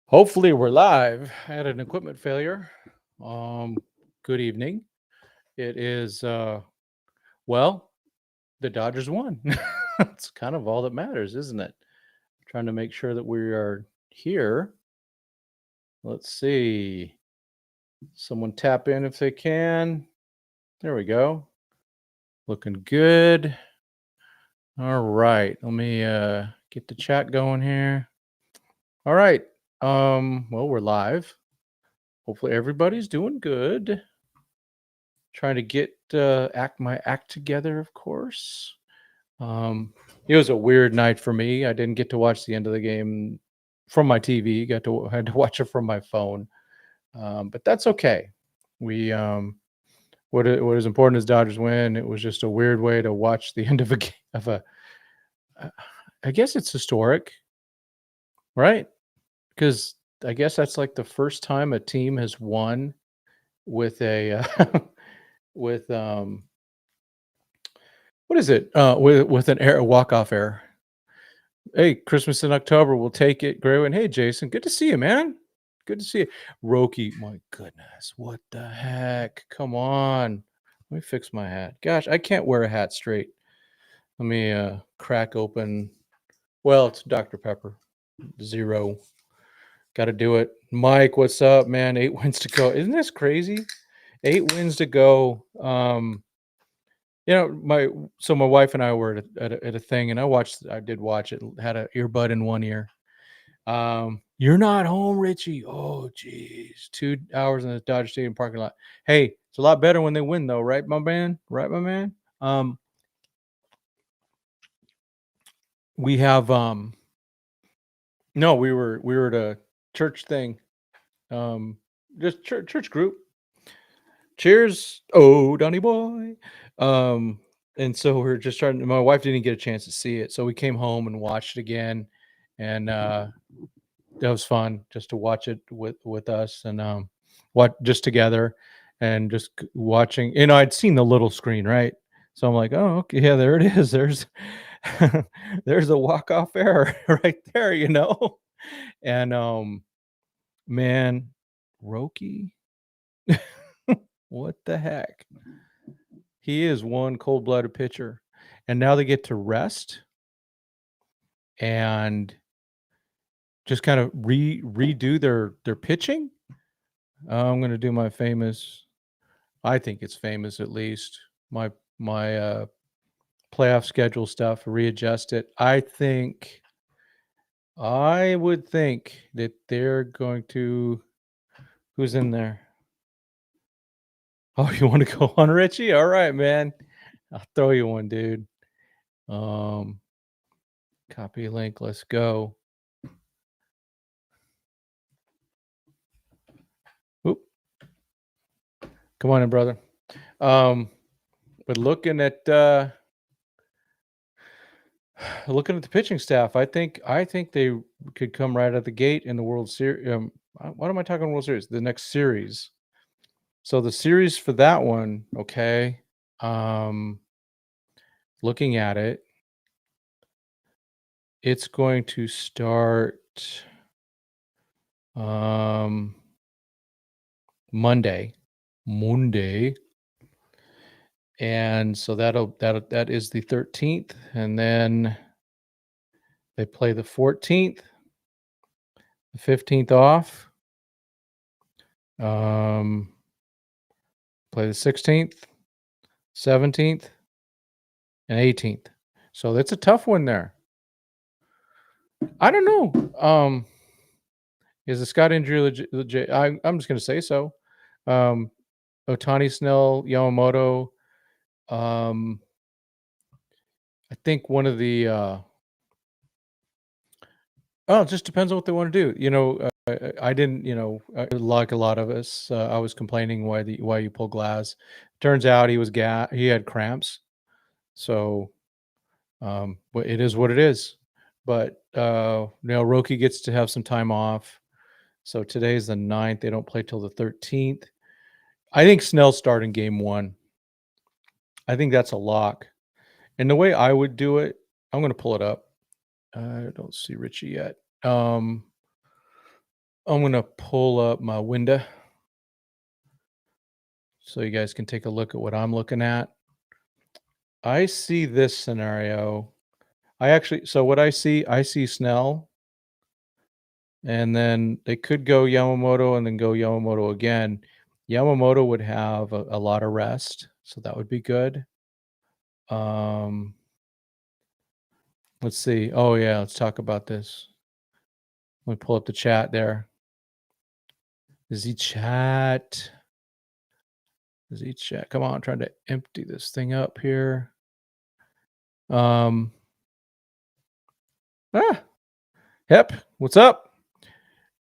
Hopefully we're live. I had an equipment failure. Um, Good evening. It is well, the Dodgers won. It's kind of all that matters, isn't it? Trying to make sure that we are here. Let's see. Someone tap in if they can. There we go. Looking good. All right. Let me get the chat going here. All right. Well, we're live. Hopefully everybody's doing good. Trying to get my act together, of course. It was a weird night for me. I didn't get to watch the end of the game from my TV. Had to watch it from my phone, but that's okay. We what is important is Dodgers win. It was just a weird way to watch the end of a game of a. Uh, I guess it's historic, right? Because I guess that's like the first time a team has won with a with what is it? With an air walk off error. Hey, Christmas in October, we'll take it. Great. And hey, Jason, good to see you, man. Good to see you. Roki, my goodness, what the heck? Come on. Let me fix my hat. Gosh, I can't wear a hat straight. Let me crack open. Well, it's Dr. Pepper. Zero. Got to do it. Mike, what's up, man? 8 wins to go. Isn't this crazy? 8 wins to go. My wife and I were at a thing, and I did watch it. Had an earbud in one ear. You're not home, Richie. Oh, geez, 2 hours in the Dodger Stadium parking lot. Hey, it's a lot better when they win, though, right, my man? Right, my man. We have no, we were at a church thing, just church group. Cheers, oh, Donny boy. And so we're just trying. My wife didn't get a chance to see it, so we came home and watched it again, and that was fun just to watch it with us and what just together and just watching. I'd seen the little screen, right? So I'm like, oh, okay, yeah, there it is. There's there's a walk-off error right there, And man, Roki, what the heck? He is one cold-blooded pitcher. And now they get to rest and just kind of redo their pitching. I'm going to do my famous. I think it's famous at least. My playoff schedule stuff. Readjust it. I would think that they're going to. Who's in there? Oh, you want to go on, Richie? All right, man. I'll throw you one, dude. Copy link. Let's go. Oop. Come on in, brother. But looking at the pitching staff, I think they could come right at the gate in the World Series. What am I talking World Series? The next series. So the series for that one, okay. Looking at it, it's going to start Monday. And so that is the 13th, and then they play the 14th, the 15th off. Play the 16th, 17th, and 18th. So that's a tough one there. I don't know. Is the Scott injury legit? I'm just going to say so. Ohtani, Snell, Yamamoto. I think one of the. It just depends on what they want to do. I didn't. Like a lot of us, I was complaining why you pull Glass. Turns out he had cramps. So, but it is what it is. But Roki gets to have some time off. So today's the 9th. They don't play till the 13th. I think Snell's starting game 1. I think that's a lock. And the way I would do it, I'm going to pull it up. I don't see Richie yet. I'm gonna pull up my window so you guys can take a look at what I'm looking at. I see this scenario. So what I see Snell, and then they could go Yamamoto and then go Yamamoto again. Yamamoto would have a lot of rest, so that would be good. Um, let's see. Oh yeah, let's talk about this. Let me pull up the chat there. Is he chat? Is he chat? Come on, I'm trying to empty this thing up here. Um, ah, Hep, what's up?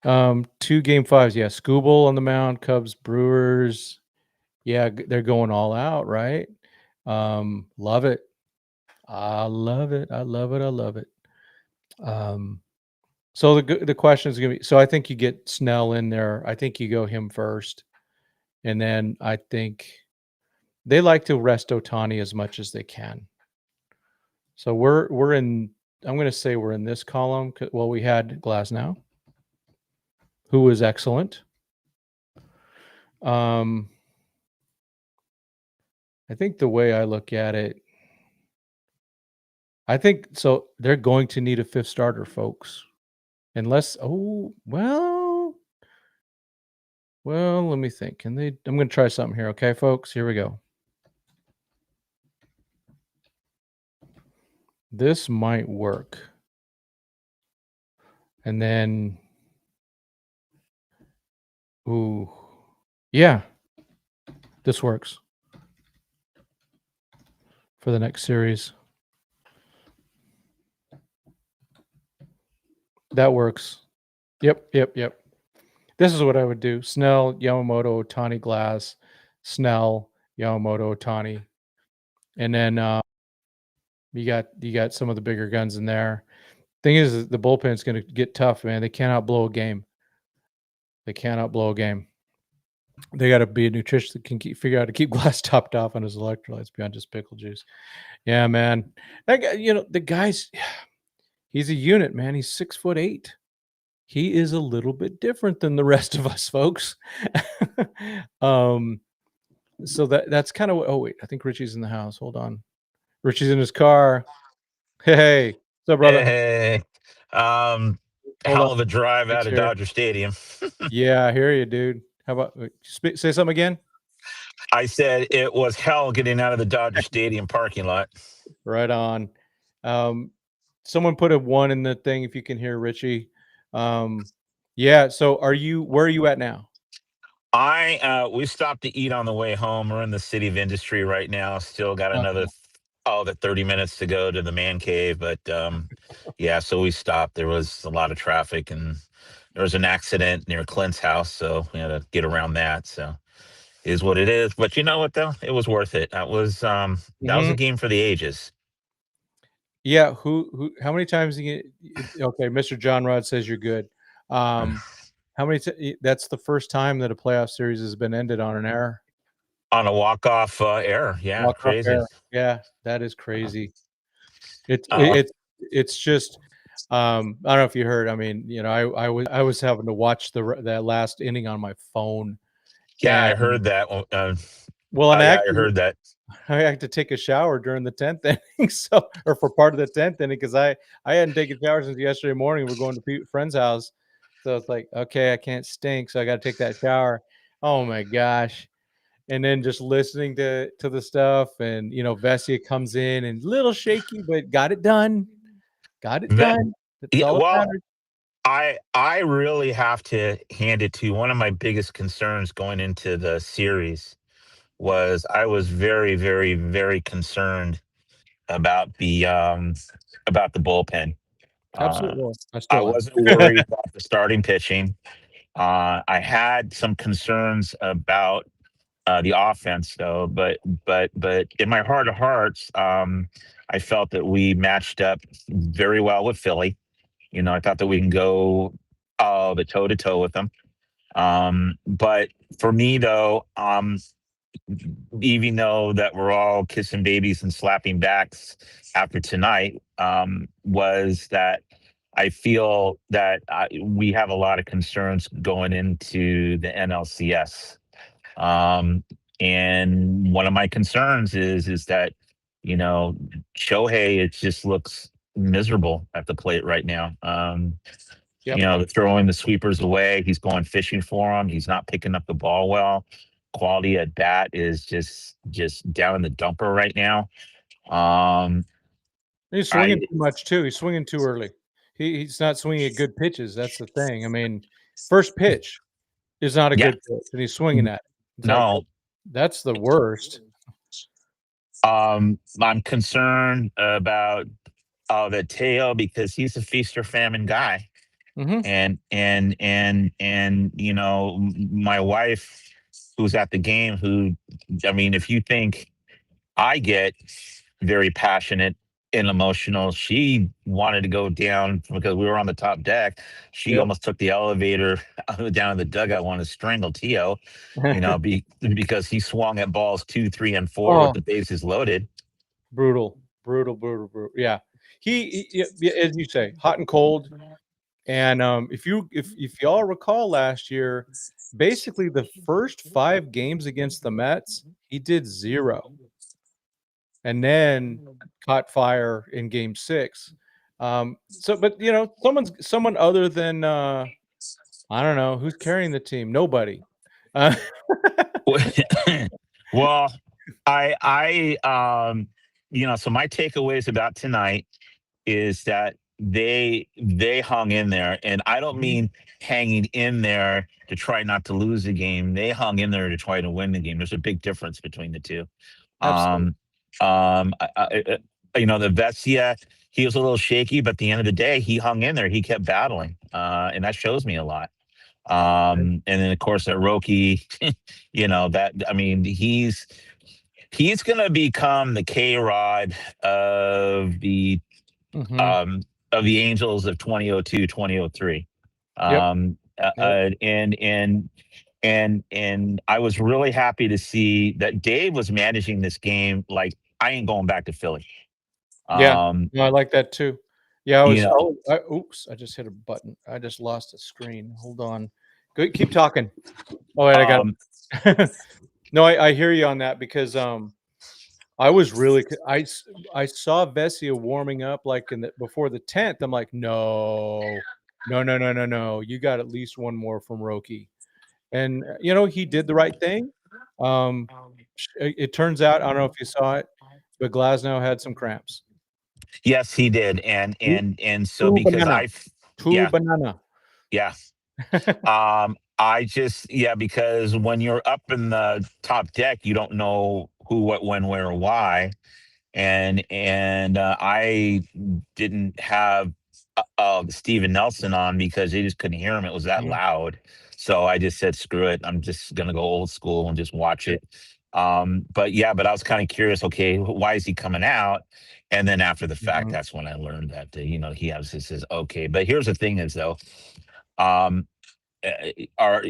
2 game 5s. Yeah, Scooble on the mound, Cubs, Brewers. Yeah, they're going all out, right? Love it. I love it. I love it. I love it. Um, so the question is gonna be. So I think you get Snell in there. I think you go him first, and then I think they like to rest Ohtani as much as they can. So we're in. I'm going to say we're in this column. Well, we had Glasnow, who was excellent. I think the way I look at it, I think so. They're going to need a fifth starter, folks. Unless, well, let me think. I'm going to try something here. Okay, folks, here we go. This might work. And then, yeah, this works for the next series. That works. Yep. This is what I would do. Snell, Yamamoto, Ohtani, Glass, Snell, Yamamoto, Ohtani. And then you got some of the bigger guns in there. Thing is, the bullpen's going to get tough, man. They cannot blow a game. They got to be a nutrition that can figure out how to keep Glass topped off on his electrolytes beyond just pickle juice. Yeah, man. That guy, the guy's he's a unit, man. He's 6'8". He is a little bit different than the rest of us, folks. So that's kind of what. Oh wait, I think Richie's in the house. Hold on, Richie's in his car. Hey, what's up, brother? Hey, Hold on. hell of a drive Mike's out of here. Dodger Stadium. Yeah, I hear you, dude. How about say something again? I said it was hell getting out of the Dodger Stadium parking lot. Right on. Someone put a 1 in the thing if you can hear Richie. Yeah. So where are you at now? We stopped to eat on the way home. We're in the city of Industry right now. Still got Uh, another the 30 minutes to go to the man cave, but yeah, so we stopped. There was a lot of traffic and there was an accident near Clint's house, so we had to get around that. So is what it is. But you know what though? It was worth it. That was a game for the ages. Yeah. How many times okay, Mr. John Rod says you're good. How many that's the first time that a playoff series has been ended on an error. On a walk-off error. Yeah, Walk-off crazy. error. Yeah, that is Uh, crazy. It's uh, it's just I don't know if you heard. I mean, I was having to watch that last inning on my phone, yeah, I and heard that. well, and Yeah, I actually heard that. I had to take a shower during the 10th inning, or for part of the 10th inning because I hadn't taken showers since yesterday morning. We're going to friend's house, so it's like, okay, I can't stink, so I got to take that shower. Oh my gosh! And then just listening to the stuff, and Vesia comes in and little shaky, but got it done. Got it That, done. That's yeah, all that well, matters. I really have to hand it to one of my biggest concerns going into the series was I was very, very, very concerned about the bullpen. Uh, Absolutely. I I still am. wasn't worried about the starting pitching. I had some concerns about the offense, though. But in my heart of hearts, I felt that we matched up very well with Philly. I thought that we can go the toe to toe with them. But for me, though, even though that we're all kissing babies and slapping backs after tonight, was that I feel that we have a lot of concerns going into the NLCS. Um, and one of my concerns is that, you know, Shohei, it just looks miserable at the plate right now. Yep. Throwing the sweepers away. He's going fishing for them. He's not picking up the ball well. Quality at bat is just down in the dumper right now. Um, He's I swinging too much too. He's swinging too early. He's not swinging at good pitches. That's the thing. I mean, first pitch is not a Yeah, good pitch, and he's swinging at it. It's like no. that's the worst. I'm concerned about the Teo because he's a feast or famine guy. Mhm. And my wife who's at the game, who, I mean, if you think I get very passionate and emotional, she wanted to go down because we were on the top deck. She Yep. almost took the elevator down in the dugout, wanted to strangle Tio, because he swung at balls 2, 3, and 4 with Oh, the bases loaded. brutal, brutal, brutal, brutal. Yeah. Yeah, as you say, hot and cold. And if y'all recall last year, basically the first 5 games against the Mets, he did 0, and then caught fire in game 6. So but, someone other than, I don't know, who's carrying the team? Nobody. Uh, Well, so my takeaways about tonight is that they hung in there, and I don't Mhm. mean hanging in there to try not to lose the game. They hung in there to try to win the game. There's a big difference between the two. Absolutely. Um, the Vessia, he was a little shaky, but at the end of the day, he hung in there. He kept battling, and that shows me a lot. And then of course at Roki, that, I mean, he's gonna become the K Rod of the Mhm. um, of the Angels of 2002, 2003. Yep, Um, uh, yep. uh, and and and I was really happy to see that Dave was managing this game like I ain't going back to Philly. Yeah. Um, No, I like that too. Yeah, I you was know, oops, I just hit a button. I just lost a screen. Hold on. Good, keep talking. Oh, wait, I got um, it. No, I hear you on that because, I was really c I saw Vesia warming up, like, in the before the 10th. I'm like, "No. No, no, no, no, no. You got at least 1 more from Roki." And, he did the right thing. Um, it turns out, I don't know if you saw it, but Glasnow had some cramps. yes, he did, Two and so 2 because banana. 2 yeah, banana. yeah. I just, yeah, because when you're up in the top deck, you don't know who, what, when, where, or why. And I didn't have Steven Nelson on because they just couldn't hear him. It was that Mhm. loud. So I just said, screw it. I'm just gonna go old school and just watch Yeah. it. But I was kind of curious. Okay, why is he coming out? And then after the fact, Mhm. that's when I learned that he has this. Says okay. But here's the thing: is though, um, are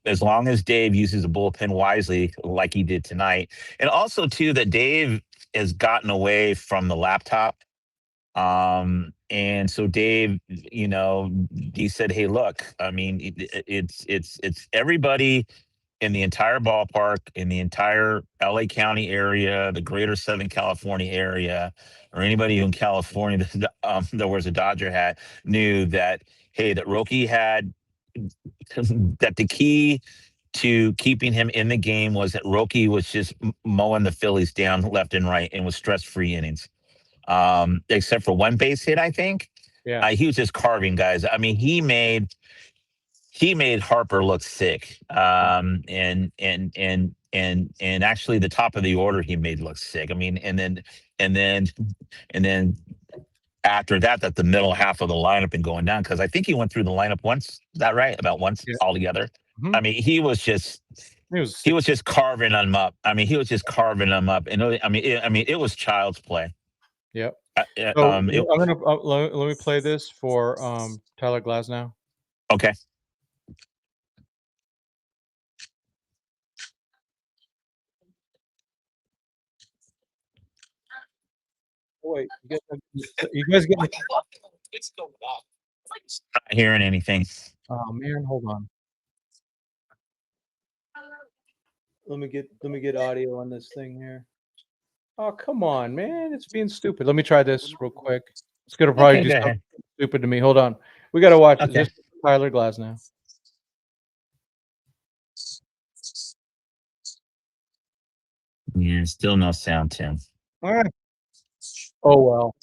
as long as Dave uses the bullpen wisely, like he did tonight, and also too that Dave has gotten away from the laptop. And so Dave, he said, "Hey, look, I mean, it's everybody in the entire ballpark, in the entire LA County area, the greater Southern California area, or anybody in California that wears a Dodger hat knew that, hey, that Roki had that the key to keeping him in the game was that Roki was just mowing the Phillies down left and right and was stress-free innings, except for one base hit, I think. Yeah. He was just carving guys. I mean, he made Harper look sick. And actually the top of the order he made look sick. I mean, and then and then after that the middle half of the lineup been going down because I think he went through the lineup once. Is that right? About once Yeah. altogether. I Mhm. mean, He was he sick. was just carving them up. I mean, he was just carving them up, and it was child's play. Yep. Uh, So, it, I'm gonna let me play this for, Tyler Glasnow. okay. Oh, wait, you guys getting Not hearing anything. Oh man, hold on. Let me get audio on this thing here. Oh, come on, man. It's being stupid. Let me try this real quick. It's gonna probably Okay, do go something ahead. stupid to me. Hold on. We gotta watch it. Okay. Just Tyler Glass now. Yeah, still no sound, Tim. Ah. Oh well.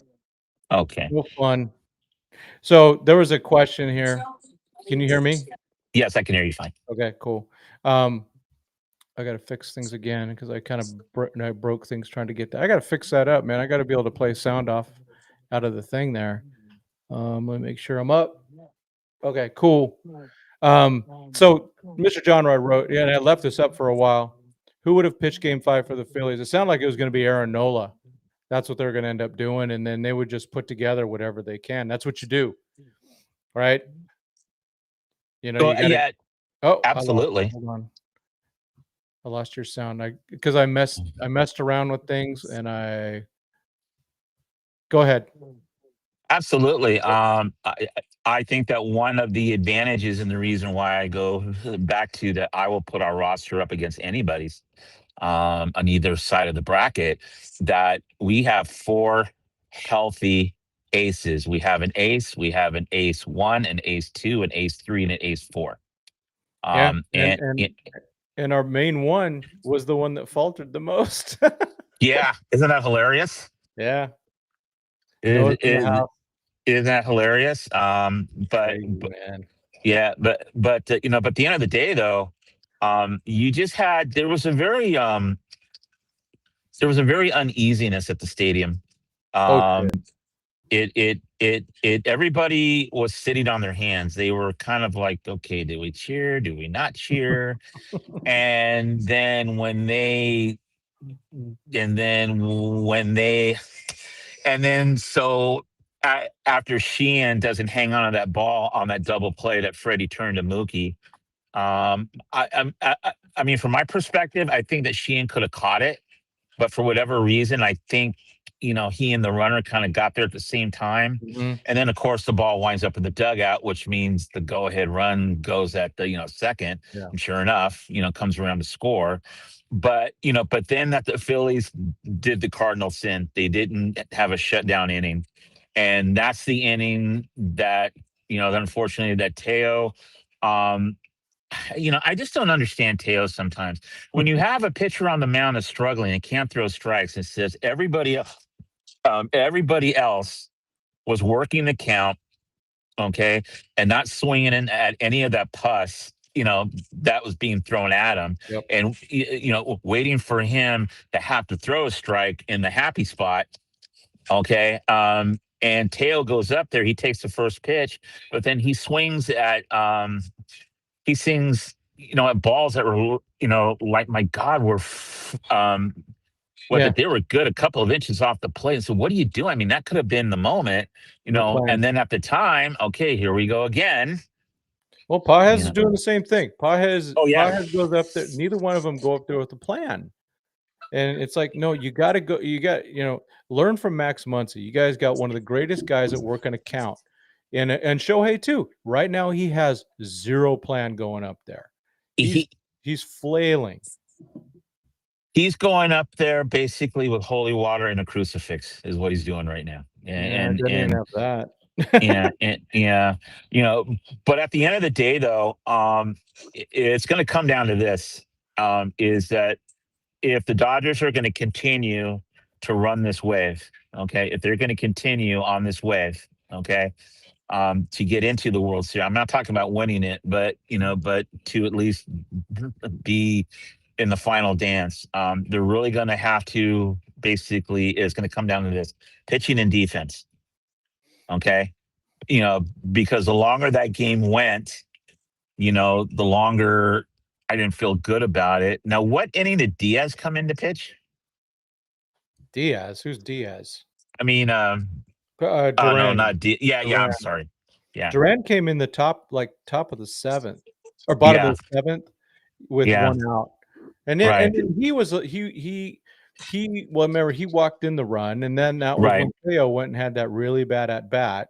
Okay. No fun. So there was a question here. Can you hear me? Yes, I can hear you fine. Okay, cool. Um, I gotta fix things again because I kind of I broke things trying to get that. I gotta fix that up, man. I gotta be able to play sound off out of the thing there. Let me make sure I'm up. Okay, cool. So Mr. John Rod wrote, yeah, and I left this up for a while. Who would have pitched Game 5 for the Phillies? It sounded like it was going to be Aaron Nola. That's what they're going to end up doing, and then they would just put together whatever they can. That's what you do, right? You know, you Well, got to. yeah, Oh, I lost. absolutely. Hold on, I lost your sound. Because I messed around with things, and I go ahead. Absolutely. I think that one of the advantages and the reason why I go back to that I will put our roster up against anybody's on either side of the bracket, that we have four healthy aces. We have an ace, we have an ace one, an ace two, an ace three, and an ace four. Yeah, Um, and and and it, and our main one was the one that faltered the most. yeah, isn't that hilarious? Yeah, Is Noah's in the is house. isn't that hilarious? Crazy, man. Yeah, but at the end of the day, though, you just had there was a very uneasiness at the stadium. Oh, shit. Um, it everybody was sitting on their hands. They were kind of like, okay, do we cheer? Do we not cheer? And then when they, and then when they, and then so after Sheehan doesn't hang on to that ball on that double play that Freddie turned to Mookie. I mean, from my perspective, I think that Sheehan could have caught it, but for whatever reason, I think he and the runner kind of got there at the same time, Mhm. and then of course the ball winds up in the dugout, which means the go-ahead run goes at the second, Yeah. and sure enough, comes around to score. But then that the Phillies did the cardinal sin. They didn't have a shutdown inning, and that's the inning that unfortunately that Teo. Um, I just don't understand Teo sometimes. When you have a pitcher on the mound that's struggling and can't throw strikes, it says everybody else was working the count, okay, and not swinging in at any of that pus, that was being thrown at him, Yep. and waiting for him to have to throw a strike in the happy spot, okay. And Teo goes up there, he takes the first pitch, but then he sings, at balls that were, like, my God, Yeah. that they were good a couple of inches off the plate. So what do you do? I mean, that could have been the moment, No plan. and then at the time, okay, here we go again. Well, Pages You is know, doing the same thing. Pages oh yeah, Pages goes up there. Neither one of them go up there with a plan. And it's like, no, you got to go. You got, learn from Max Muncy. You guys got one of the greatest guys at work on account. And Shohei too. Right now, he has zero plan going up there. He's he he's flailing. he's going up there basically with holy water and a crucifix is what he's doing right now. Yeah, it And doesn't even and have that. yeah, and yeah, you know, but at the end of the day, though, it's going to come down to this: is that if the Dodgers are going to continue to run this wave, okay, if they're going to continue on this wave, okay, to get into the World Series, I'm not talking about winning it, but but to at least be in the final dance, they're really going to have to basically is going to come down to this: pitching and defense, okay, because the longer that game went, the longer I didn't feel good about it. Now, what inning did Diaz come in to pitch? Diaz, who's Diaz? I mean, oh no, Duran. not D. Yeah, yeah. I'm Duran. sorry. Yeah, Duran came in the top of the seventh or bottom yeah, of the seventh with yeah. one out. And Right, then he was well, remember he walked in the run, and then that was right. when Theo went and had that really bad at bat.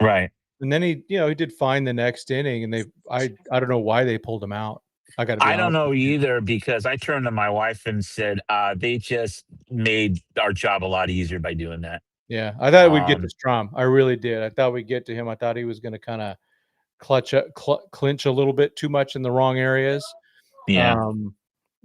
Right. And then he did fine the next inning, and I don't know why they pulled him out. I got to be I don't honest know with you. either because I turned to my wife and said, they just made our job a lot easier by doing that. Yeah, I thought we'd get to Um, Strom. I really did. I thought we'd get to him. I thought he was going to kind of clinch a little bit too much in the wrong areas. yeah. Um,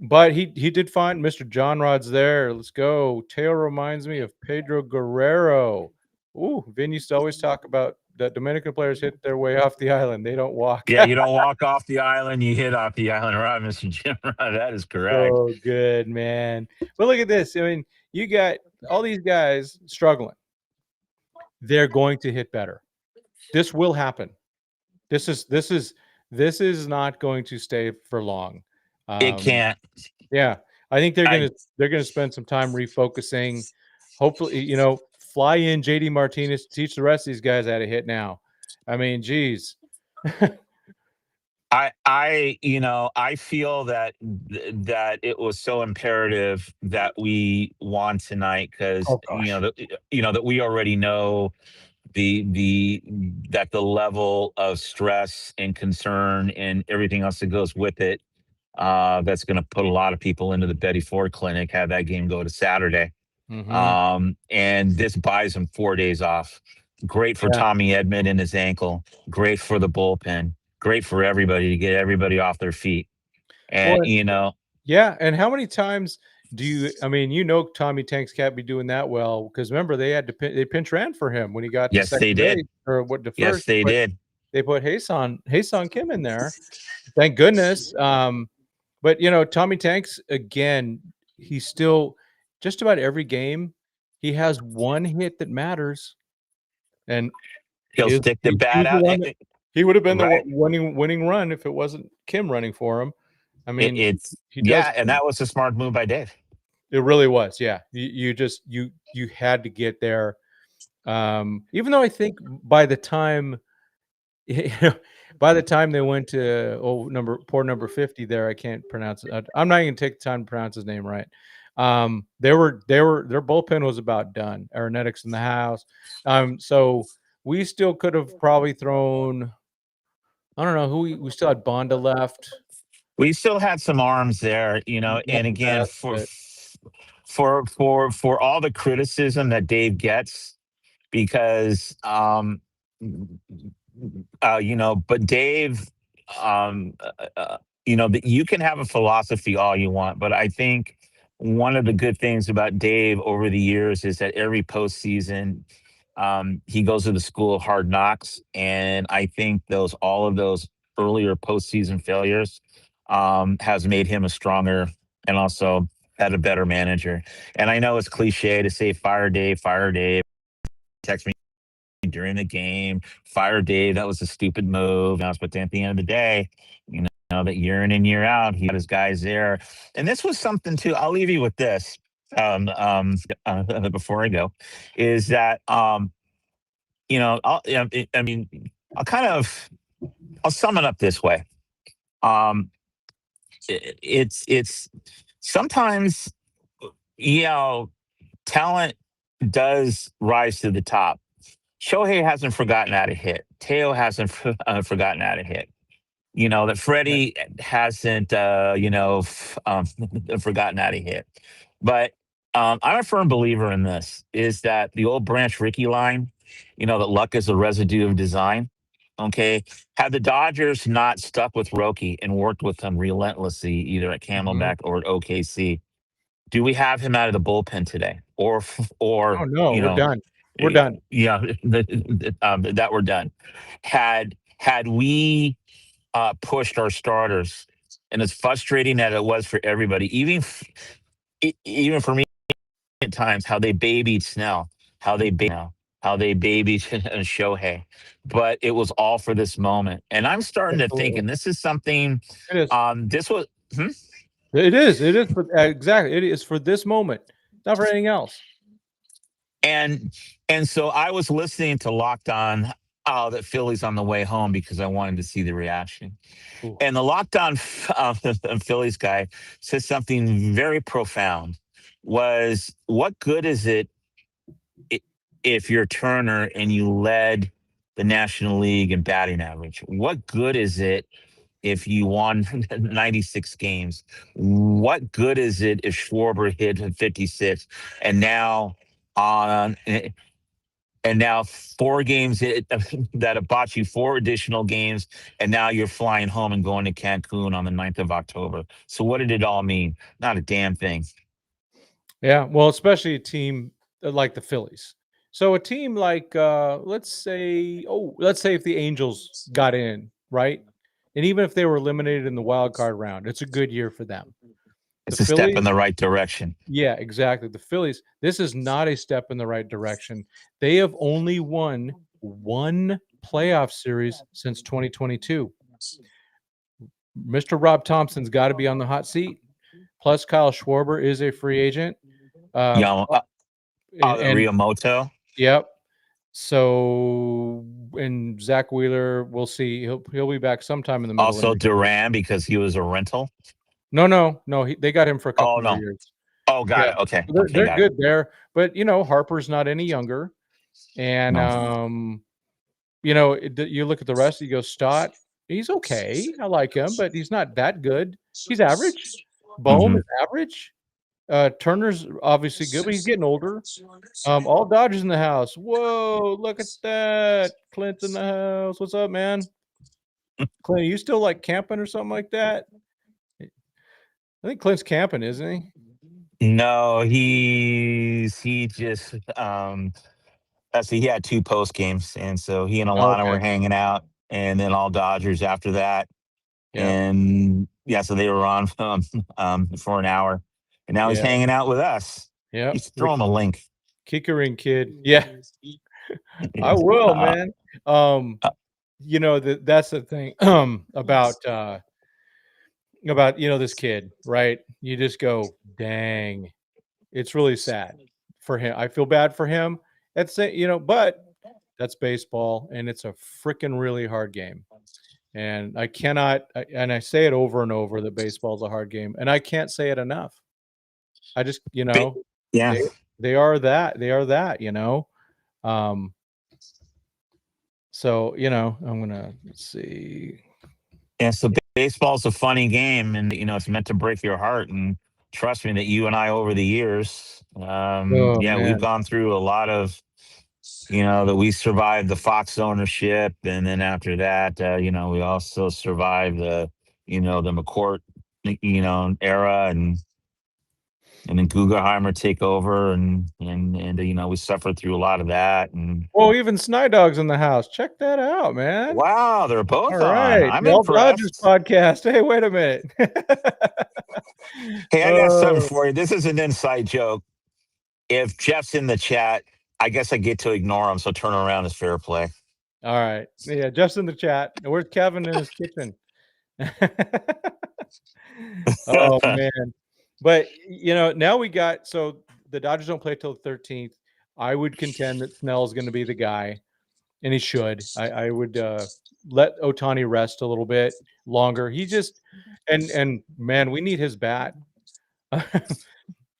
but he did fine. Mr. John Rod's there. Let's go. Teo reminds me of Pedro Guerrero. Ooh, Vin used to always talk about that Dominican players hit their way off the island. They don't walk. Yeah, you don't walk off the island, you hit off the island, right, Mr. Jim? That is correct. So good, man. But look at this. I mean, you got all these guys struggling. They're going to hit better. This will happen. This is not going to stay for long. It Um, can't. yeah, I think they're I gonna they're gonna spend some time refocusing. Hopefully, fly in JD Martinez to teach the rest of these guys how to hit now. I mean, geez. I feel that it was so imperative that we won tonight because Oh gosh. that we already know the that the level of stress and concern and everything else that goes with it, that's going to put a lot of people into the Betty Ford Clinic. Have that game go to Saturday, Hmm. and this buys him 4 days off. Great for Yeah. Tommy Edmond and his ankle. Great for the bullpen. Great for everybody to get everybody off their feet. And Well, yeah. And how many times I mean, Tommy Tanks can't be doing that well because remember they pinch ran for him when he got to yes, they second did. base or what the Yes, first. they did. They put Hasan Kim in there. Thank goodness. But Tommy Tanks again, he's still just about every game. He has one hit that matters, and He'll stick the he bat was the out. one that he would have been the Right. winning run if it wasn't Kim running for him. I mean, It's he does. yeah, and that was a smart move by Dave. It really was. Yeah, you just you had to get there. Even though I think by the time by the time they went to number 50 there, I can't pronounce it. I'm not even gonna take the time to pronounce his name right. Their bullpen was about done. Arenetics in the house. So we still could have probably thrown. I don't know who we still had Bonda left. We still had some arms there, Not and the again, best, for but for all the criticism that Dave gets, because but Dave, um that you can have a philosophy all you want, but I think one of the good things about Dave over the years is that every postseason, he goes to the school of hard knocks, and I think those all of those earlier postseason failures, has made him a stronger and also had a better manager. And I know it's cliche to say fire Dave, fire Dave. Text me during the game, fire Dave. That was a stupid move. But at the end of the day, that year in and year out, he got his guys there. And this was something too. I'll leave you with this. Before I go, is that I mean, I'll kind of I'll sum it up this way. Um, it's sometimes, you know talent does rise to the top. Shohei hasn't forgotten how to hit. Teo hasn't forgotten how to hit. That yeah, Freddie hasn't, forgotten how to hit. But I'm a firm believer in this: is that the old Branch Rickey line, that luck is a residue of design. Okay, had the Dodgers not stuck with Roki and worked with him relentlessly, either at mhm. Camelback or at OKC, do we have him out of the bullpen today, Oh or no, we're done. We're eh, done. yeah, that we're done? Had we pushed our starters, and as frustrating that it was for everybody, even for me at times, how they babied Snell, how they babied Shohei, but it was all for this moment. And I'm starting to think, Absolutely. and this is something, It is. this was. Hmm? It is. It is for exactly. It is for this moment, not for anything else. And so I was listening to Locked On, that Phillies on the way home because I wanted to see the reaction. Ooh. And the Locked On Phillies guy said something very profound. Was, what good is it if you're Turner and you led the National League in batting average. What good is it if you won 96 games? What good is it if Schwarber hit 56 and now on and now 4 games that have bought you 4 additional games, and now you're flying home and going to Cancun on the 9th of October. So what did it all mean? Not a damn thing. Yeah, well, especially a team like the Phillies. So a team like let's say if the Angels got in, right? And even if they were eliminated in the wild card round, it's a good year for them. The It's a step in Phillies, the right direction. yeah, exactly. The Phillies, this is not a step in the right direction. They have only won one playoff series since 2022. Mr. Rob Thompson's got to be on the hot seat. Plus, Kyle Schwarber is a free agent. Um, Yama, and Riyamoto, yep. So, and Zach Wheeler, we'll see. He'll be back sometime in the middle of also next year. Duran because he was a rental. No. They got him for a Oh couple more no. years. Oh, got Yeah, it. Okay. Okay, they're got it. good there, but Harper's not any younger, and No. you look at the rest. You go Stott. He's okay. I like him, but he's not that good. He's average. Bohm Hmm. is average. Turner's obviously good, but he's getting older. All Dodgers in the house. Whoa, look at that. Clint's in the house. What's up, man? Clint, are you still like camping or something like that? I think Clint's camping, isn't he? No, he just let's see, he had 2 post games, and so he and Alana were Okay. hanging out, and then all Dodgers after that. Yep. And yeah, so they were on for an hour, and now he's Yeah. hanging out with us. You Yep. should The throw him a link. Kickering kid. Yeah, I will, Uh, man. Um, uh, that's the thing about this kid, right? You just go, dang, it's really sad for him. I feel bad for him. That's it, but that's baseball, and it's a freaking really hard game. And and I say it over and over that baseball is a hard game, and I can't say it enough. I just, Ba- yeah, they they are that. Um, so I'm gonna let's see. yeah. So baseball's a funny game, and it's meant to break your heart. And trust me, that you and I over the years, Oh yeah, we've man. gone through a lot of, that we survived the Fox ownership, and then after that, we also survived the McCourt, era, and then Guggenheimer take over, and we suffered through a lot of that. And Oh, even Snydog's in the house. Check that out, man. wow, they're All both on. right. I'm The All Dodgers impressed. podcast. Hey, wait a minute. Hey, I got something Oh, for you. This is an inside joke. If Jeff's in the chat, I guess I get to ignore him. So turn around is fair play. all right. Yeah, just in the chat. Where's Kevin in his kitchen? Oh man. But now so the Dodgers don't play till the 13th. I would contend that Snell's going to be the guy, and he should. I would let Ohtani rest a little bit longer. He just and man, we need his bat.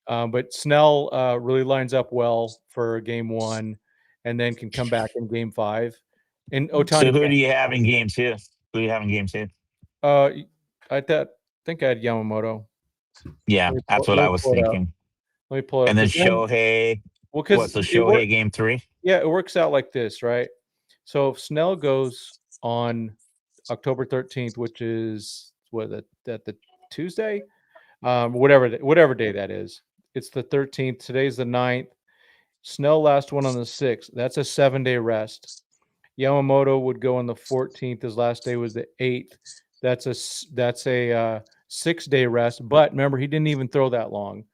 But Snell really lines up well for game one, and then can come back in game five. And So Ohtani who can't. do you have in game two? Who do you have in game two? Uh, think I had Yamamoto. Yeah, that's what Let I me was pull it up. thinking. Let me pull it up And then because then, Shohei. well, What? because So it works. Shohei game three? Yeah, it works out like this, right? So if Snell goes on October 13th, which is the Tuesday, whatever day that is. It's the 13th. Today's the 9th. Snell last one on the 6th. That's a 7-day rest. Yamamoto would go on the 14th. His last day was the 8th. That's a 6-day rest. But remember, he didn't even throw that long.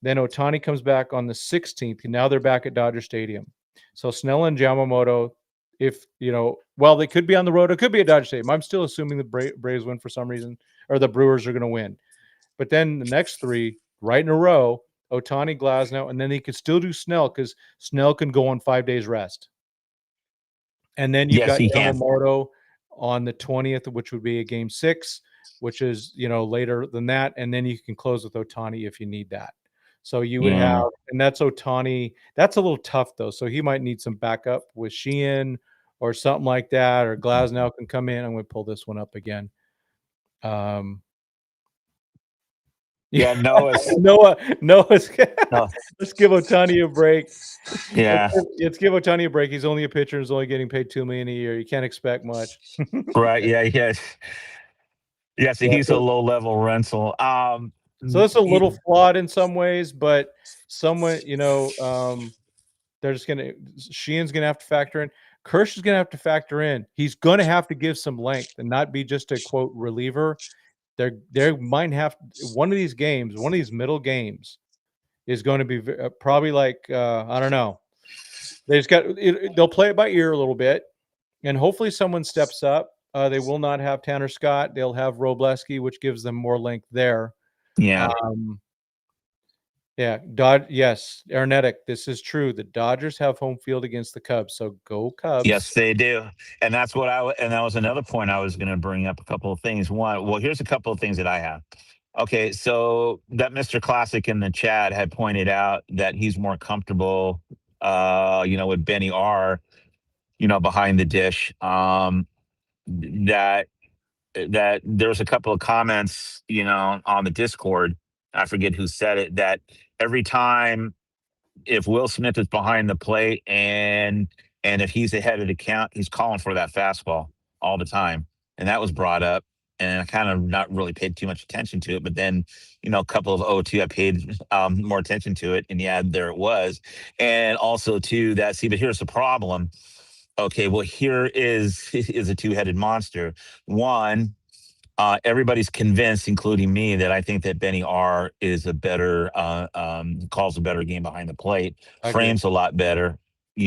Then Ohtani comes back on the 16th. Now they're back at Dodger Stadium. So Snell and Yamamoto, if they could be on the road. It could be at Dodger Stadium. I'm still assuming the Braves win for some reason, or the Brewers are going to win. But then the next three right in a row, Ohtani, Glasnow, and then he could still do Snell because Snell can go on 5 days rest. And then you've Yes, got he can. Yamamoto on the 20th, which would be a game 6, which is later than that. And then you can close with Ohtani if you need that. So you would Yeah. have, and that's Ohtani. That's a little tough though. So he might need some backup with Sheehan or something like that, or Glasnow can come in. I'm going to pull this one up again. Yeah, Noah's. Noah's. No, Let's give Ohtani a break. yeah, Let's give Ohtani a break. He's only a pitcher. He's only getting paid $2 million a year. You can't expect much. right. Yeah, yes. Yeah, so Yeah, he's a low level rental. so it's a little flawed in some ways, but someone, they're just gonna Sheehan's gonna have to factor in. Kirsch is gonna have to factor in. He's gonna have to give some length and not be just a quote reliever. They might have one of these games, one of these middle games is going to be probably like I don't know. They just got they'll play it by ear a little bit, and hopefully someone steps up. They will not have Tanner Scott. They'll have Robleski, which gives them more length there. yeah. Yeah, yes, Arnetic, this is true. The Dodgers have home field against the Cubs, so go Yes, Cubs. they do, and that's what and that was another point I was going to bring up. A couple of things. One, well, here's a couple of things that I have. Okay, so that Mr. Classic in the chat had pointed out that he's more comfortable, with Benny R, behind the dish. That there's a couple of comments, on the Discord. I forget who said it. That every time if Will Smith is behind the plate and if he's ahead of the count, he's calling for that fastball all the time. And that was brought up. And I kind of not really paid too much attention to it. But then, a couple of O2, I paid more attention to it. And yeah, there it was. And also, too, but here's the problem. Okay, well, here is a two-headed monster. One, everybody's convinced, including me, that I think that Benny R is a better calls a better game behind the plate, I agree. frames a lot better. I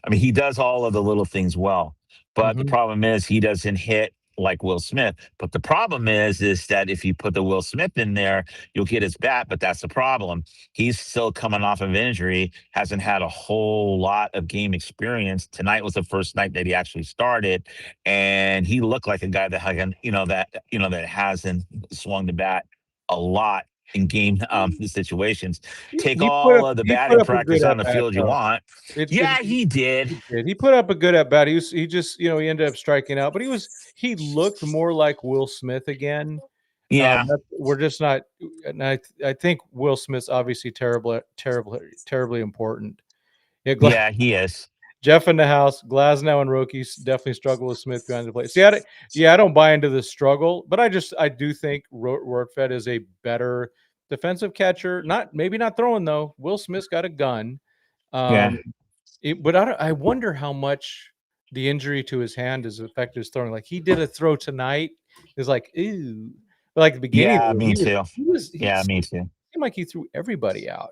mean, he does all of the little things well, but the Mhm. problem is he doesn't hit like Will Smith. But the problem is that if you put the Will Smith in there, you'll get his bat. But that's the problem. He's still coming off of injury, hasn't had a whole lot of game experience. Tonight was the first night that he actually started, and he looked like a guy that that hasn't swung the bat a lot in game situations. Take all of the He put batting up a good practice on at the bat field you though. want. It Yeah, he did. he did. He put up a good at bat. He just, he ended up striking out, but he looked more like Will Smith again. Yeah, We're just not, and I think Will Smith's obviously terribly important. Yeah, yeah, he is. Jeff in the house, Glasnow and Roki definitely struggle with Smith behind the plate. See, I don't buy into the struggle, but I do think Rortvedt is a better defensive catcher. Maybe not throwing though. Will Smith's got a gun. Yeah, Um, but I wonder how much the injury to his hand has affected his throwing. Like he did a throw tonight, is like ew. But like the beginning, yeah, of it, me too. he Yeah, me seemed too. like he threw everybody out.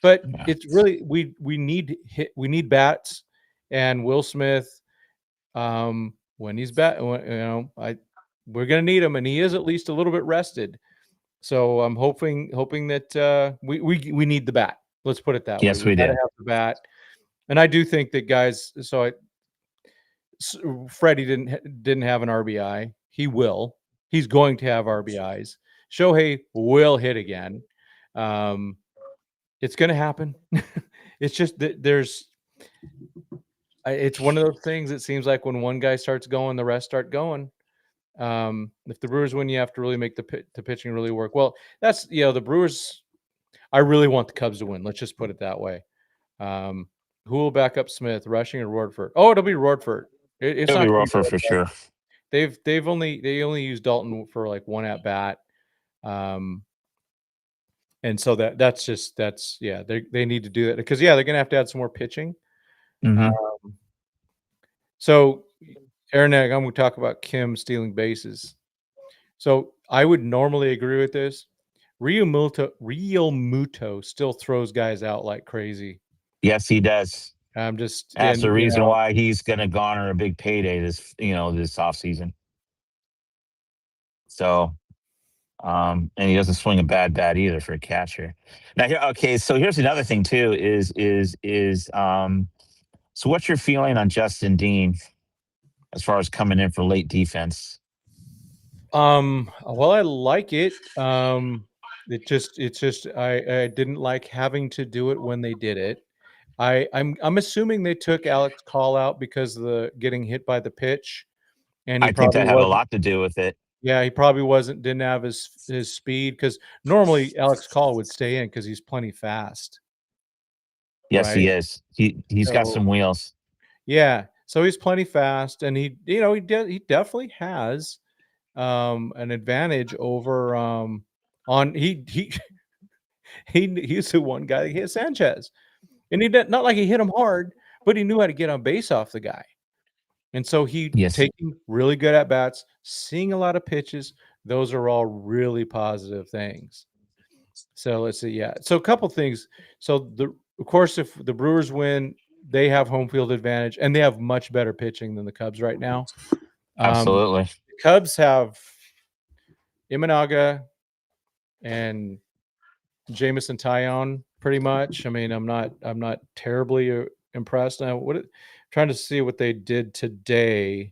But Yeah. it's really we need bats, and Will Smith, when he's back, we're gonna need him, and he is at least a little bit rested. So I'm hoping that we need the bat. Let's put it that way. Yes, We we got to do. have the bat, and I do think that guys. Freddie didn't have an RBI. He will. He's going to have RBIs. Shohei will hit again. Um, it's going to happen. It's just that it's one of those things. It seems like when one guy starts going, the rest start going. If the Brewers win, you have to really make the pitching really work. Well, that's the Brewers. I really want the Cubs to win. Let's just put it that way. Who will back up Smith, Rushing or Rortvedt? Oh, it'll be Rortvedt. It's It'll not be going to rougher be for Rortvedt. sure. They only use Dalton for like one at bat. And so they need to do that because they're gonna have to add some more pitching. Hmm. So Aaron, I'm gonna talk about Kim stealing bases. So I would normally agree with this. Real Muto still throws guys out like crazy. Yes, he does. I'm just That's and the reason why he's going to garner a big payday this offseason. So, and he doesn't swing a bad bat either for a catcher. Now, okay, so here's another thing too. So what's your feeling on Justin Dean as far as coming in for late defense? Well, I like it. It's just I didn't like having to do it when they did it. I'm assuming they took Alex Call out because of the getting hit by the pitch, and he I think probably that had a wasn't. lot to do with it. Yeah, he probably wasn't. Didn't have his speed because normally Alex Call would stay in because he's plenty fast, Yes, right? he is. He's got So some wheels. yeah, so he's plenty fast, and he definitely has an advantage over on he he's the one guy that hit Sanchez. And he did not like he hit him hard, but he knew how to get on base off the guy. And so he Yes, taking really good at bats, seeing a lot of pitches. Those are all really positive things. So let's see. Yeah. So a couple things. So of course, if the Brewers win, they have home field advantage, and they have much better pitching than the Cubs right now. absolutely. The Cubs have Imanaga and Jameson Tyone pretty much. I mean, I'm not terribly impressed. Now, trying to see what they did today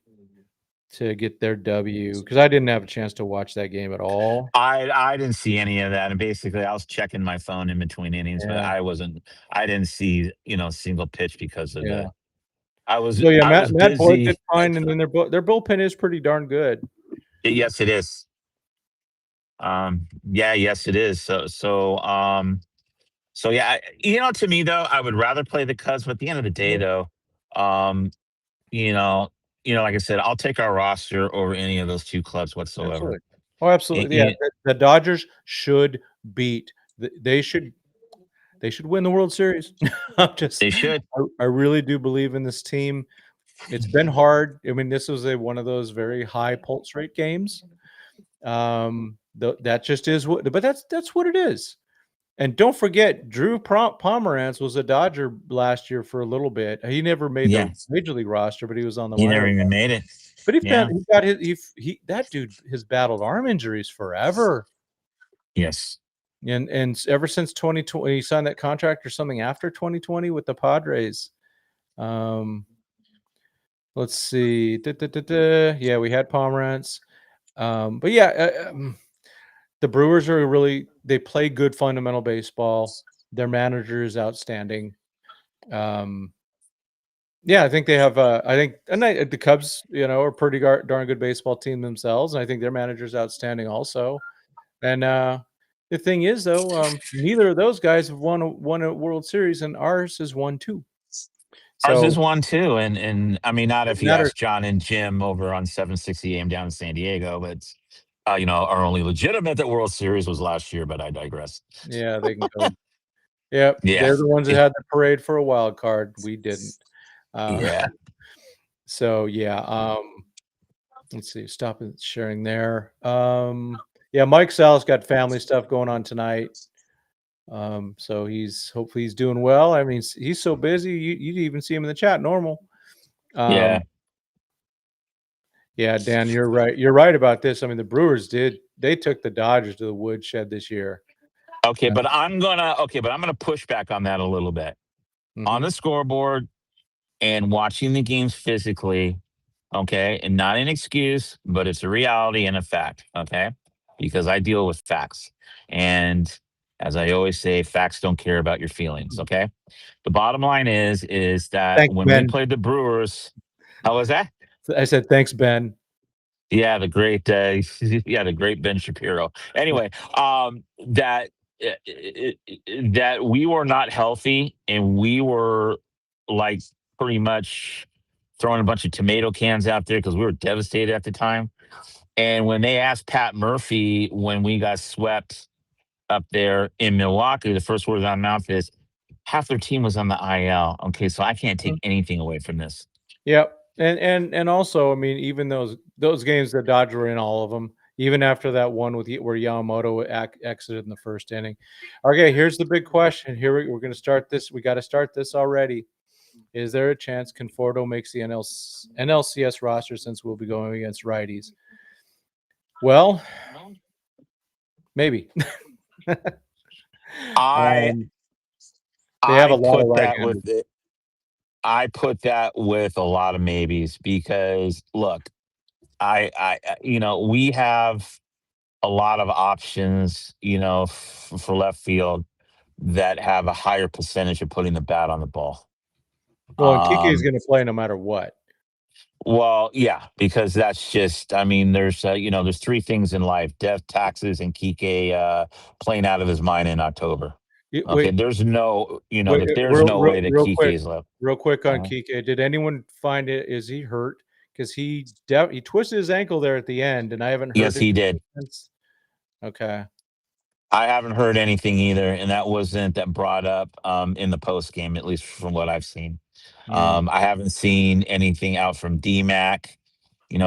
to get their W because I didn't have a chance to watch that game at all. I didn't see any of that, and basically, I was checking my phone in between innings, but Yeah, I didn't see, a single pitch because of yeah. it. I was So yeah, I was Matt Boyd did busy. fine, and then their bullpen is pretty darn good. Yes, it is. Yeah, yes, it is. So yeah, to me though, I would rather play the Cubs, but at the end of the day, Mhm. though, um, you know, like I said, I'll take our roster over any of those two clubs whatsoever. Absolutely. Oh, absolutely. Yeah, Y- the Dodgers should beat. They should win the World Series. I'm just, They should. I really do believe in this team. It's been hard. I mean, this was one of those very high pulse rate games. That just is what, but that's what it is. And don't forget, Drew Pomerantz was a Dodger last year for a little bit. He never made the Yeah, major league roster, but he was on the he minor never league. even made it. But Yeah. he got that dude has battled arm injuries forever. Yes. And ever since 2020, he signed that contract or something after 2020 with the Padres. Um, let's see. Yeah, we had Pomerantz. But yeah, the Brewers are they play good fundamental baseball. Their manager is outstanding. Um, yeah, I think they have. I think the Cubs, are a pretty darn good baseball team themselves, and I think their manager is outstanding also. And the thing is, though, neither of those guys have won a World Series, and ours has won two. Ours is So one too, and I mean, not it if you matters. ask John and Jim over on 760 AM down in San Diego, but our only legitimate World Series was last year. But I digress. Yeah, they can go. Yep, Yeah, they're the ones that had the parade for a wild card. We didn't. Uh, yeah. so yeah, let's see. Stop sharing there. Yeah, Mike Sal's got family stuff going on tonight. So hopefully he's doing well. I mean, he's so busy. You'd even see him in the chat normal. Yeah. Um, yeah, Dan, you're right. You're right about this. I mean, the Brewers they took the Dodgers to the woodshed this year. But I'm gonna push back on that a little bit. On Mhm. the scoreboard and watching the games physically, okay, and not an excuse, but it's a reality and a fact, okay? Because I deal with facts. And as I always say, facts don't care about your feelings, okay? The bottom line is that Thanks, when we Ben. played the Brewers, how was that? I said, "Thanks, Ben." Yeah, the great, yeah, the great Ben Shapiro. Yeah. Anyway, that that we were not healthy, and we were like pretty much throwing a bunch of tomato cans out there because we were devastated at the time. And when they asked Pat Murphy when we got swept up there in Milwaukee, the first words out of mouth is half their team was on the IL. Okay, so I can't Mhm. take anything away from this. Yep. And also, I mean, even those games, the Dodgers were in all of them, even after that one where Yamamoto exited in the first inning. Okay, here's the big question. Here we're going to start this. We got to start this already. Is there a chance Conforto makes the NLCS roster since we'll be going against righties? Well, maybe. I um, they have a I lot of put that with right-handed. it. I put that with a lot of maybes because look, we have a lot of options, for left field. that have a higher percentage of putting the bat on the ball. Well, and Kike is Um, gonna play no matter what. well, yeah, because that's just, I mean, there's three things in life: death, taxes, and Kike playing out of his mind in October. Y Okay, wait, there's no, wait, there's real no real way that real Kike quick is left. real quick on Uh, Kike. Did anyone find it is he hurt? 'Cause he twisted his ankle there at the end, and I haven't heard yes, he anything did. since. Okay. I haven't heard anything either, and that wasn't that brought up in the post game, at least from what I've seen. Mm, I haven't seen anything out from DMAC.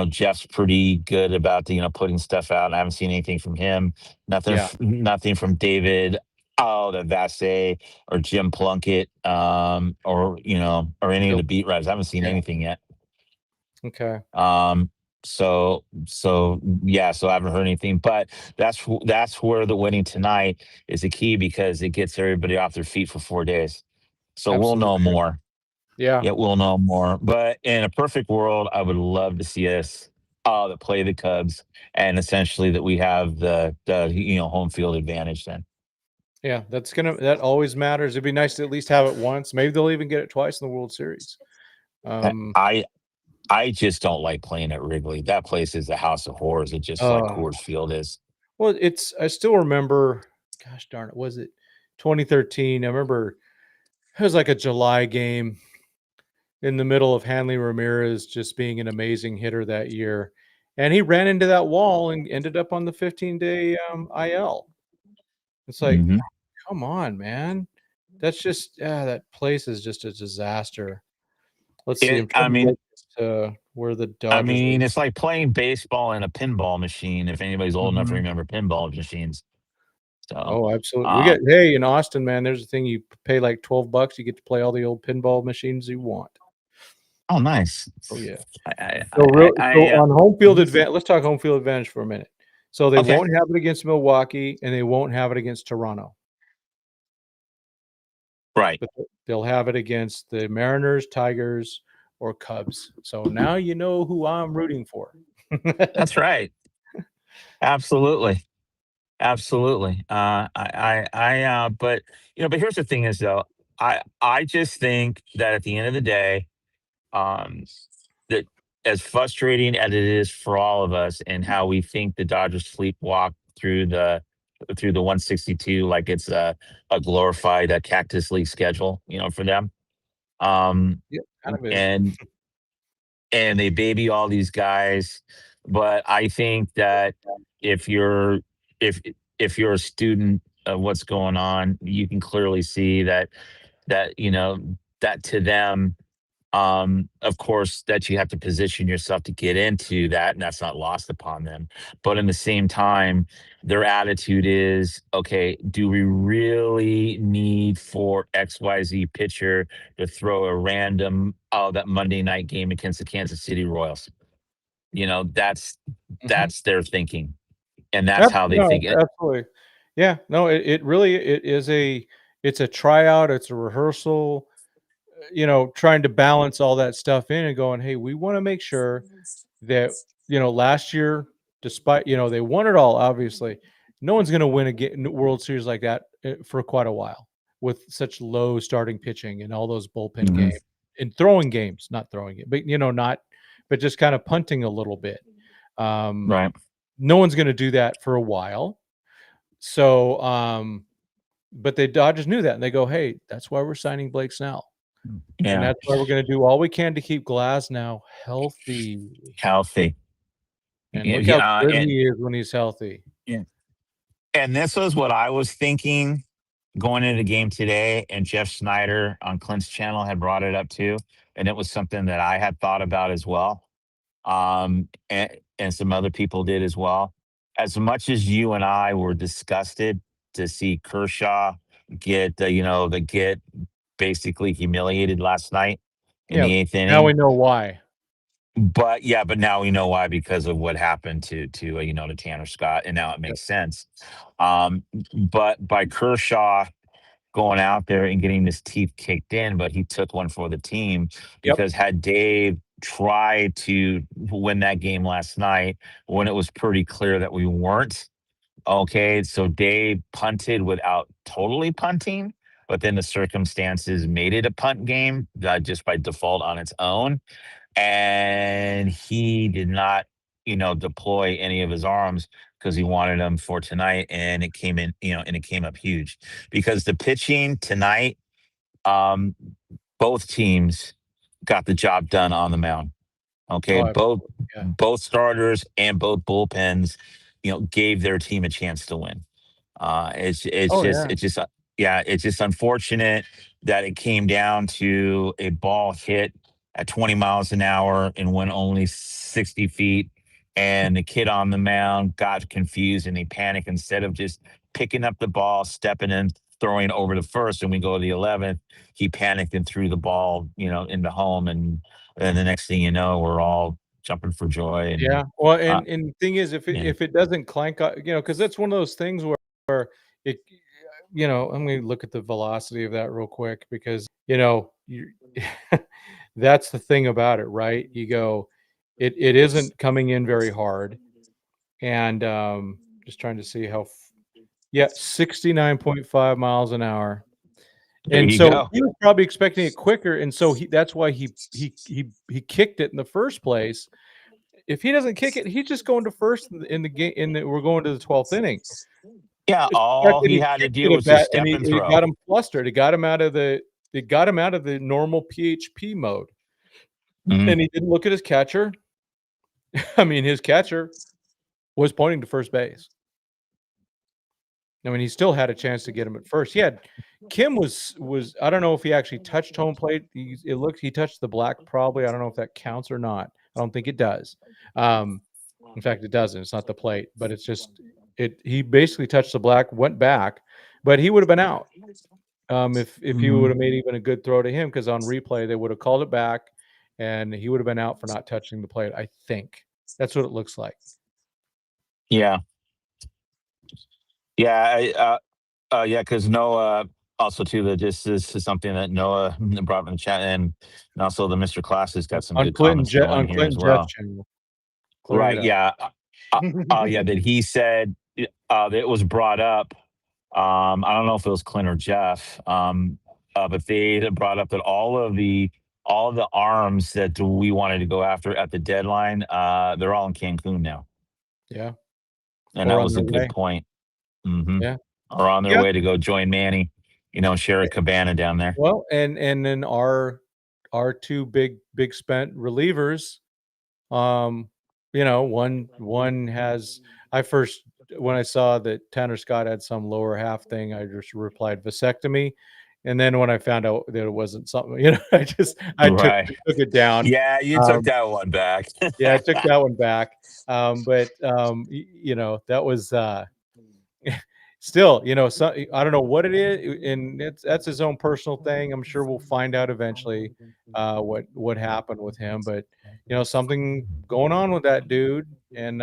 Jeff's pretty good about putting stuff out. I haven't seen anything from him. yeah, Nothing from David. Oh, the Vasse or Jim Plunkett, or any of he'll the beat writers. I haven't seen yeah, anything yet. okay. Um, so yeah, so I haven't heard anything, but that's where the winning tonight is the key because it gets everybody off their feet for 4 days. So we'll know Absolutely. more. Yeah, Yeah, we'll know more. But in a perfect world, I would love to see us that play the Cubs and essentially that we have the home field advantage then. yeah, that always matters. It'd be nice to at least have it once. Maybe they'll even get it twice in the World Series. I Um, I I just don't like playing at Wrigley. That place is a house of horrors. It just like uh, Coors Field is. well, I still remember, gosh darn it, was it 2013? I remember it was like a July game in the middle of Hanley Ramirez just being an amazing hitter that year. And he ran into that wall and ended up on the 15-day IL. It's like, Hmm. come on, man. That's just that place is just a disaster. Let's see. I'm I trying to mean, look at where the I Dodgers are. mean, it's like playing baseball in a pinball machine. If anybody's old enough to Mhm. remember pinball machines, so Oh, absolutely. We got um, hey, in Austin, man, there's a thing you pay like 12 bucks, you get to play all the old pinball machines you want. oh, nice. Oh yeah. I, So I, real I, so I on home field mhm. advantage, let's talk home field advantage for a minute. So they Okay, won't have it against Milwaukee and they won't have it against Toronto, right. but they'll have it against the Mariners, Tigers, or Cubs. So now you know who I'm rooting for. That's right. Absolutely. Absolutely. But but here's the thing is though, I just think that at the end of the day, um, that as frustrating as it is for all of us and how we think the Dodgers sleepwalk through the 162 like it's a glorified Cactus League schedule, for them. Um, Yeah, kind of is. and and they baby all these guys. But I think that if you're if if you're a student of what's going on, you can clearly see that to them, of course, that you have to position yourself to get into that, and that's not lost upon them. But in the same time, their attitude is, okay, do we really need for XYZ pitcher to throw a random that Monday night game against the Kansas City Royals? That's Mhm. that's their thinking, and that's how they No, think it. absolutely. Yeah, no, it really it is it's a tryout, it's a rehearsal, trying to balance all that stuff in and going, "Hey, we wanna make sure that, last year, despite, they won it all, obviously. No one's gonna win a World Series like that, for quite a while with such low starting pitching and all those bullpen Mhm. games and throwing games, not throwing it, but, not but just kinda punting a little bit. Um, Right. no one's gonna do that for a while. So, but the Dodgers knew that, and they go, "Hey, that's why we're signing Blake Snell, and Yeah. that's why we're gonna do all we can to keep Glasnow healthy." Healthy. And Yeah, look how yeah, good and he is when he's healthy. yeah. And this was what I was thinking going into the game today, and Jeff Snyder on Clint's channel had brought it up too, and it was something that I had thought about as well, and some other people did as well. As much as you and I were disgusted to see Kershaw get basically humiliated last night in Yeah, the eighth now we inning, know why. but yeah, but now we know why because of what happened to Tanner Scott, and now it Yep, makes sense. Um, but by Kershaw going out there and getting his teeth kicked in, but he took one for the team yep, because had Dave tried to win that game last night when it was pretty clear that we weren't, Okay, so Dave punted without totally punting, but then the circumstances made it a punt game just by default on its own. And he did not, deploy any of his arms because he wanted them for tonight. And it came in, and it came up huge because the pitching tonight, um, both teams got the job done on the mound. Okay, Oh, both absolutely. Yeah. both starters and both bullpens, gave their team a chance to win. Oh, yeah. Yeah, it's just unfortunate that it came down to a ball hit at 20 miles an hour and went only 60 feet. And the kid on the mound got confused and he panicked instead of just picking up the ball, stepping in, throwing over the first, and we go to the 11th. He panicked and threw the ball, into home, and the next thing you know, we're all jumping for joy. And Yeah. Well, uh, and the thing is, yeah, if it doesn't clank, because that's one of those things where it, I'm going to look at the velocity of that real quick because you that's the thing about it, right? You go, it isn't coming in very hard, and just trying to see yeah, 69.5 miles an hour. there And you so go. he was probably expecting it quicker, and so that's why he kicked it in the first place. If he doesn't kick it, he's just going to first in the game. We're going to the 12th inning. Yeah, Just the fact all that he he had to kicked do it a was just bat and step and it got throw. him flustered. It got him out of the normal PHP mode, Mhm. and he didn't look at his catcher. I mean, his catcher was pointing to first base. I mean, he still had a chance to get him at first. Kim was I don't know if he actually touched home plate. He touched the black probably. I don't know if that counts or not. I don't think it does. Um, in fact, it doesn't. It's not the plate, but it's just he basically touched the black, went back, but he would have been out. If he would Mhm. have made even a good throw to him, because on replay they would have called it back, and he would have been out for not touching the plate. I think that's what it looks like. Yeah. Yeah, yeah, because Noah also too, that this is something that Noah brought up in the chat, and also the Mr. Class has got some good comments going On here as Clinton Jeff's well. channel, clearing it Right, up. yeah. Yeah, that he said, that it was brought up, I don't know if it was Clint or Jeff, but they had brought up that all of the arms that we wanted to go after at the deadline, they're all in Cancun now, Yeah, and or that on was a their good way. point. Mhm. Yeah. Or on their Yeah. way to go join Manny, share a cabana down there. Well, and then our 2 big spent relievers, um, one has I first when I saw that Tanner Scott had some lower half thing, I just replied vasectomy, and then when I found out that it wasn't something, Right. I took it down. Yeah, you took Um, that one back. yeah, I took that one back. But that was still, I don't know what it is, and that's his own personal thing. I'm sure we'll find out eventually what happened with him, but something going on with that dude, and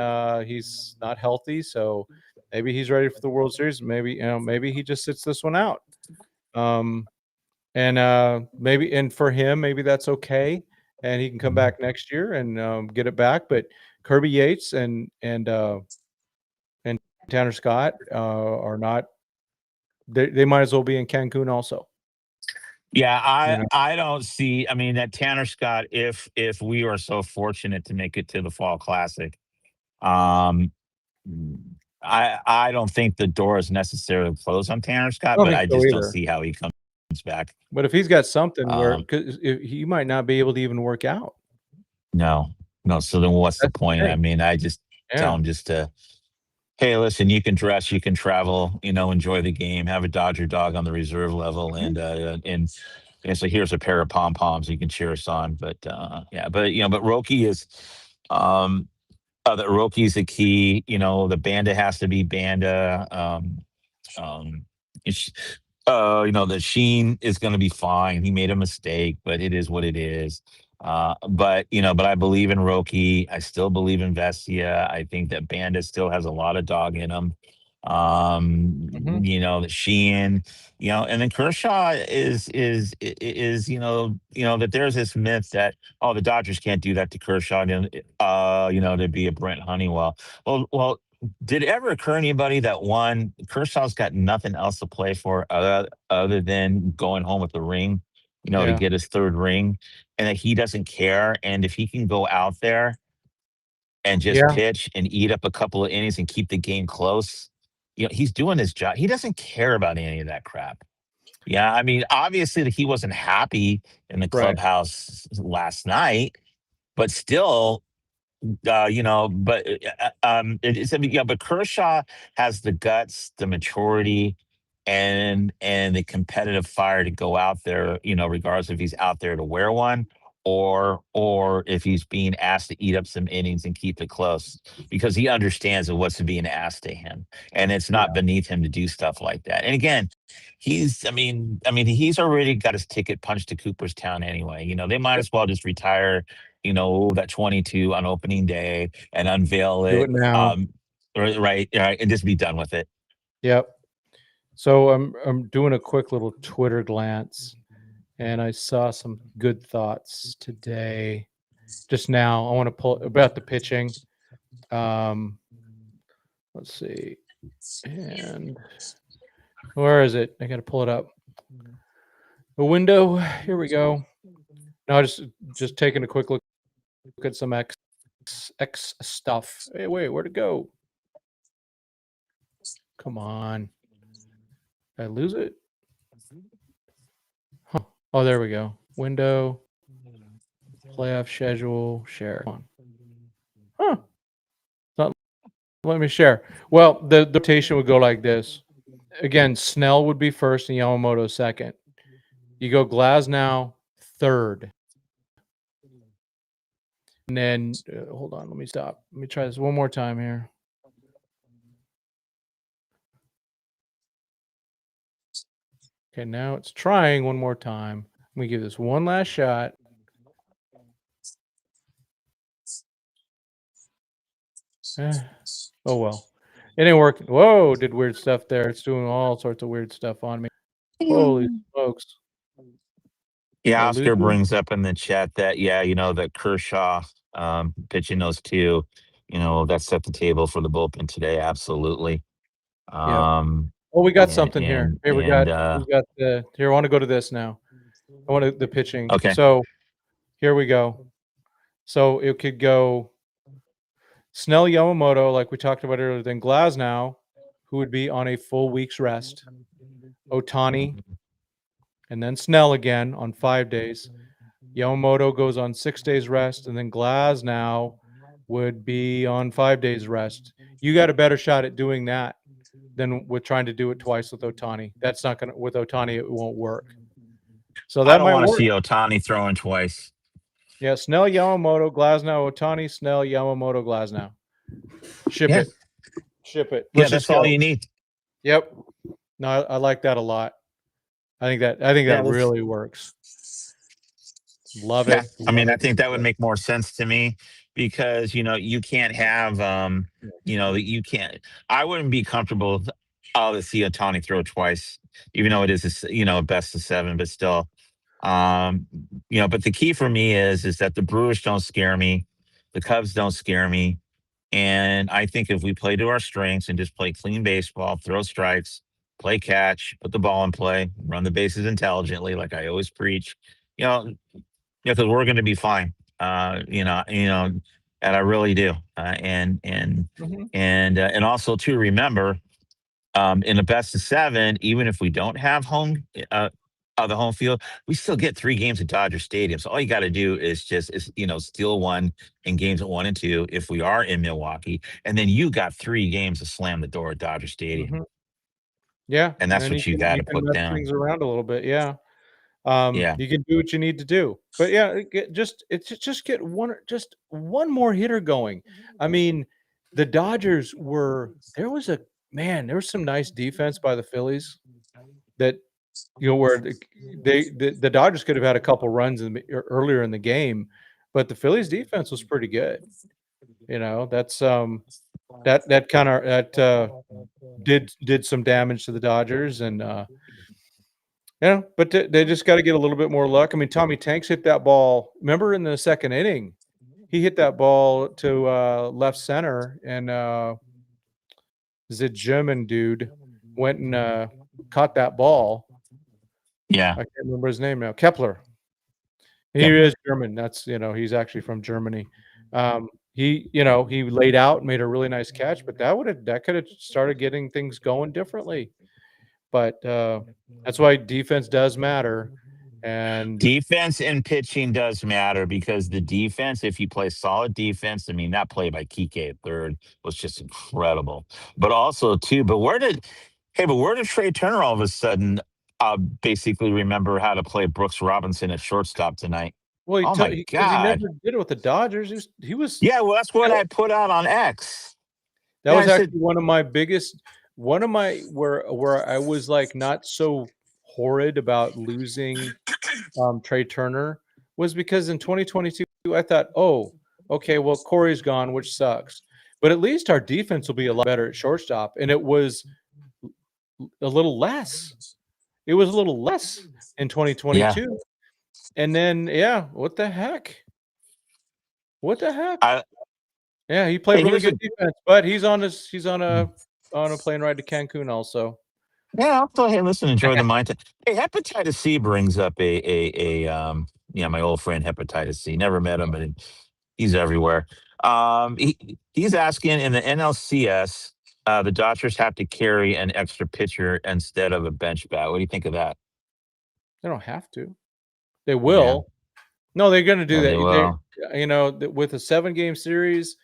he's not healthy, so maybe he's ready for the World Series. Maybe he just sits this one out. Um, and maybe and for him, maybe that's okay, and he can come back next year and get it back. But Kirby Yates and Tanner Scott are not. They might as well be in Cancun also. Yeah, You I know. I don't see. I mean, that Tanner Scott, if we are so fortunate to make it to the Fall Classic, um, I don't think the door is necessarily closed on Tanner I Scott, don't but think I so just don't either. see how he comes back. But if he's got something where, Um, because he might not be able to even work out. no, no. So then, what's the That's the point? I thing. mean, I just tell Yeah. him just to, hey, listen, you can dress, you can travel, enjoy the game, have a Dodger dog on the reserve level, Mhm. and so here's a pair of pom poms you can cheer us on. But yeah, but Roki is, um, that Roki's the key. The Banda has to be Banda. It's, the Sheen is going to be fine. He made a mistake, but it is what it is. But I believe in Roki. I still believe in Vestia. I think that Banda still has a lot of dog in him. Mhm. The Sheehan, and then Kershaw is that there's this myth that, oh, the Dodgers can't do that to Kershaw, to be a Brent Honeywell. Well, Did it ever occur to anybody that one Kershaw's got nothing else to play for other than going home with the ring, to Yeah. get his third ring, and that he doesn't care, and if he can go out there and just Yeah. pitch and eat up a couple of innings and keep the game close, he's doing his job. He doesn't care about any of that crap. Yeah, I mean, obviously that he wasn't happy in the Right. clubhouse last night, but still, but I mean, yeah, but Kershaw has the guts, the maturity, and the competitive fire to go out there, regardless if he's out there to wear one or if he's being asked to eat up some innings and keep it close because he understands of what's being asked to him, and it's not Yeah. beneath him to do stuff like that. And again, he's already got his ticket punched to Cooperstown anyway. They might Yep. as well just retire that 22 on opening day and unveil Do it. it now. Right, and just be done with it. Yep. So I'm doing a quick little Twitter glance, and I saw some good thoughts today. Just now, I want to pull about the pitching. Let's see, and where is it? I got to pull it up. The window. Here we go. Now, just taking a quick look at some X stuff. Hey, wait, where'd it go? Come on, did I lose it? Huh. Oh, there we go. Window, playoff schedule, share. Come on. Huh. Not let me share. Well, the rotation would go like this. Again, Snell would be first and Yamamoto second. You go Glasnow third. And then, hold on, let me stop. Let me try this one more time here. Okay, now it's trying one more time. Let me give this one last shot. Oh, well. It ain't working. Whoa, did weird stuff there. It's doing all sorts of weird stuff on me. Holy smokes. Yeah, I lose Oscar you? brings up in the chat that that Kershaw pitching those two, that set the table for the bullpen today. Absolutely. Yep. Um, Oh, we got and something here. and Here and we got the here. I want to go to this now. I want the pitching. okay. So here we go. So it could go Snell Yamamoto, like we talked about earlier, then Glasnow, who would be on a full week's rest, Ohtani, and then Snell again on 5 days. Yamamoto goes on 6 days rest, and then Glasnow would be on 5 days rest. You got a better shot at doing that than with trying to do it twice with Ohtani. That's not gonna with Ohtani, it won't work. So I that don't might want to work. see Ohtani throwing twice. Yeah, Snell, Yamamoto, Glasnow, Ohtani, Snell, Yamamoto, Glasnow. Ship Yeah, it. Ship it. yeah, Let's just that's all go. you need. Yep. No, I like that a lot. I think Yeah, that that's really works. Love Yeah, it. I mean, Love I it. think that would Love make more sense to me because you can't have it. you can't. I wouldn't be comfortable to see Ohtani throw twice, even though it is a best of seven, but still, um, But the key for me is that the Brewers don't scare me, the Cubs don't scare me, and I think if we play to our strengths and just play clean baseball, throw strikes, play catch, put the ball in play, run the bases intelligently, like I always preach. You know, yeah, because we're going to be fine. And I really do. Mhm. And also to remember, in the best of seven, even if we don't have the home field, we still get 3 games at Dodger Stadium. So all you got to do is steal one in games at 1 and 2 if we are in Milwaukee, and then you got 3 games to slam the door at Dodger Stadium, Mhm. Yeah, and and that's then what you got you to can put mess down. things around a little bit. Yeah. Yeah. You can do what you need to do. But yeah, just get one more hitter going. I mean, the Dodgers were there was a man, there was some nice defense by the Phillies that where the Dodgers could have had a couple runs earlier in the game, but the Phillies defense was pretty good. That's that kind of did some damage to the Dodgers and yeah, but they just got to get a little bit more luck. I mean, Tommy Tanks hit that ball. Remember in the second inning, he hit that ball to left center, and the German dude went and caught that ball. Yeah. I can't remember his name now. Kepler. He is German. That's, he's actually from Germany. He laid out, made a really nice catch, but that could have started getting things going differently. But that's why defense does matter. And Defense and pitching does matter because the defense, if you play solid defense, I mean, that play by Kike at third was just incredible. But also, too, but where did Trey Turner all of a sudden basically remember how to play Brooks Robinson at shortstop tonight? well, Oh, my because he never God. did it with the Dodgers. He was Yeah, well, that's what I put out on X. that Yeah, was I actually said, one of my where I was like not so horrid about losing Trey Turner was because in 2022 I thought, oh, okay, well Corey's gone, which sucks, but at least our defense will be a lot better at shortstop, and it was a little less. It was a little less in yeah. 2022, and then what the heck? What the heck? I, Yeah, he played hey, really here's a good defense, but he's on a plane ride to Cancun also. Yeah, I'll go ahead and listen, enjoy the mind. Hey, hepatitis C brings up my old friend hepatitis C. Never met him, but he's everywhere. He's asking in the NLCS, the Dodgers have to carry an extra pitcher instead of a bench bat. What do you think of that? They don't have to. They Yeah, will. No, they're going to do yeah, they that. will. With a 7-game series,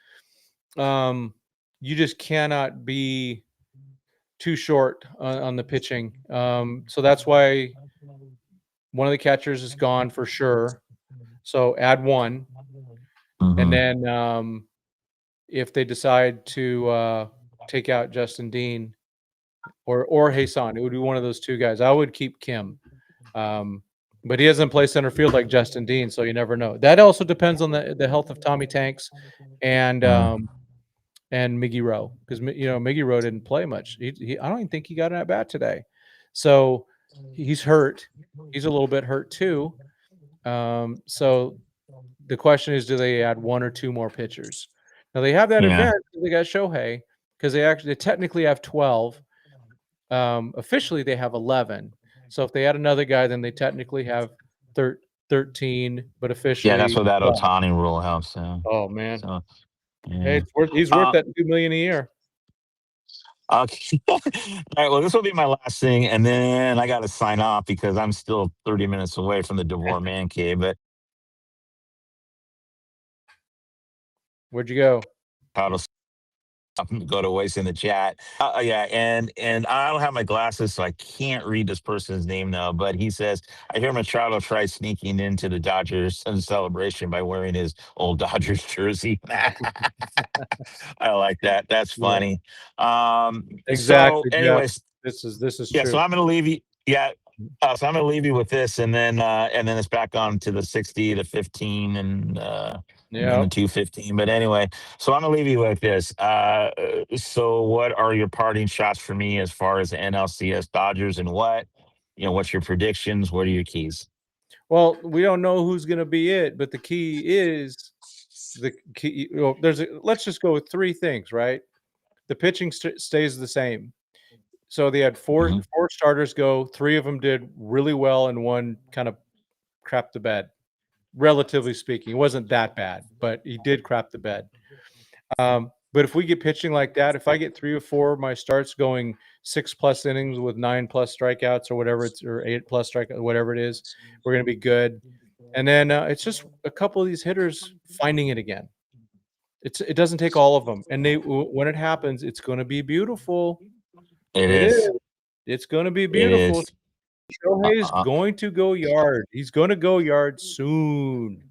you just cannot be too short on the pitching. So that's why one of the catchers is gone for sure. So add one, and Hmm. then if they decide to take out Justin Dean or Hasan, it would be one of those two guys. I would keep Kim. But he doesn't play center field like Justin Dean, so you never know. That also depends on the health of Tommy Tanks and Miggy Rowe, because Miggy Rowe didn't play much. I don't even think he got an at bat today, so he's hurt. He's a little bit hurt too. So the question is, do they add one or two more pitchers? Now they have that Yeah, advantage. They got Shohei because they technically have 12. Officially, they have 11. So if they add another guy, then they technically have 13, but yeah, that's officially what that 12. Ohtani rule helps. Oh man, So hey, yeah. he's worth that $2 million a year. Okay. All right. Well, this will be my last thing, and then I got to sign off because I'm still 30 minutes away from the DeVore man cave. But Where'd you go? how to go to waste in the chat? Yeah, and I don't have my glasses, so I can't read this person's name now. But he says, I hear Machado tried sneaking into the Dodgers celebration by wearing his old Dodgers jersey. I like that. That's Yeah, funny. So, exactly, Jeff. anyways, This is yeah, so true. I'm going to leave you. Yeah. So I'm going to leave you with this, and then it's back on to the 60 to 15, and then Yeah. the 215. But anyway, so I'm going to leave you with this. So what are your parting shots for me as far as the NLCS Dodgers, and what's your predictions? What are your keys? Well, we don't know who's going to be it, but the key is the key. Let's just go with three things, right? The pitching stays the same. So they had four Hmm. starters go. 3 of them did really well, and one kind of crapped the bed. Relatively speaking, it wasn't that bad, but he did crap the bed. But if we get pitching like that, if I get 3 or 4 of my starts going 6+ innings with 9+ strikeouts or whatever or 8+ strikeouts, whatever it is, we're going to be good. And then it's just a couple of these hitters finding it again. It doesn't take all of them, and when it happens, it's going to be beautiful. It It is. is. It's going to be It beautiful. is. Uh, Shohei is uh, going to go yard. He's going to go yard soon.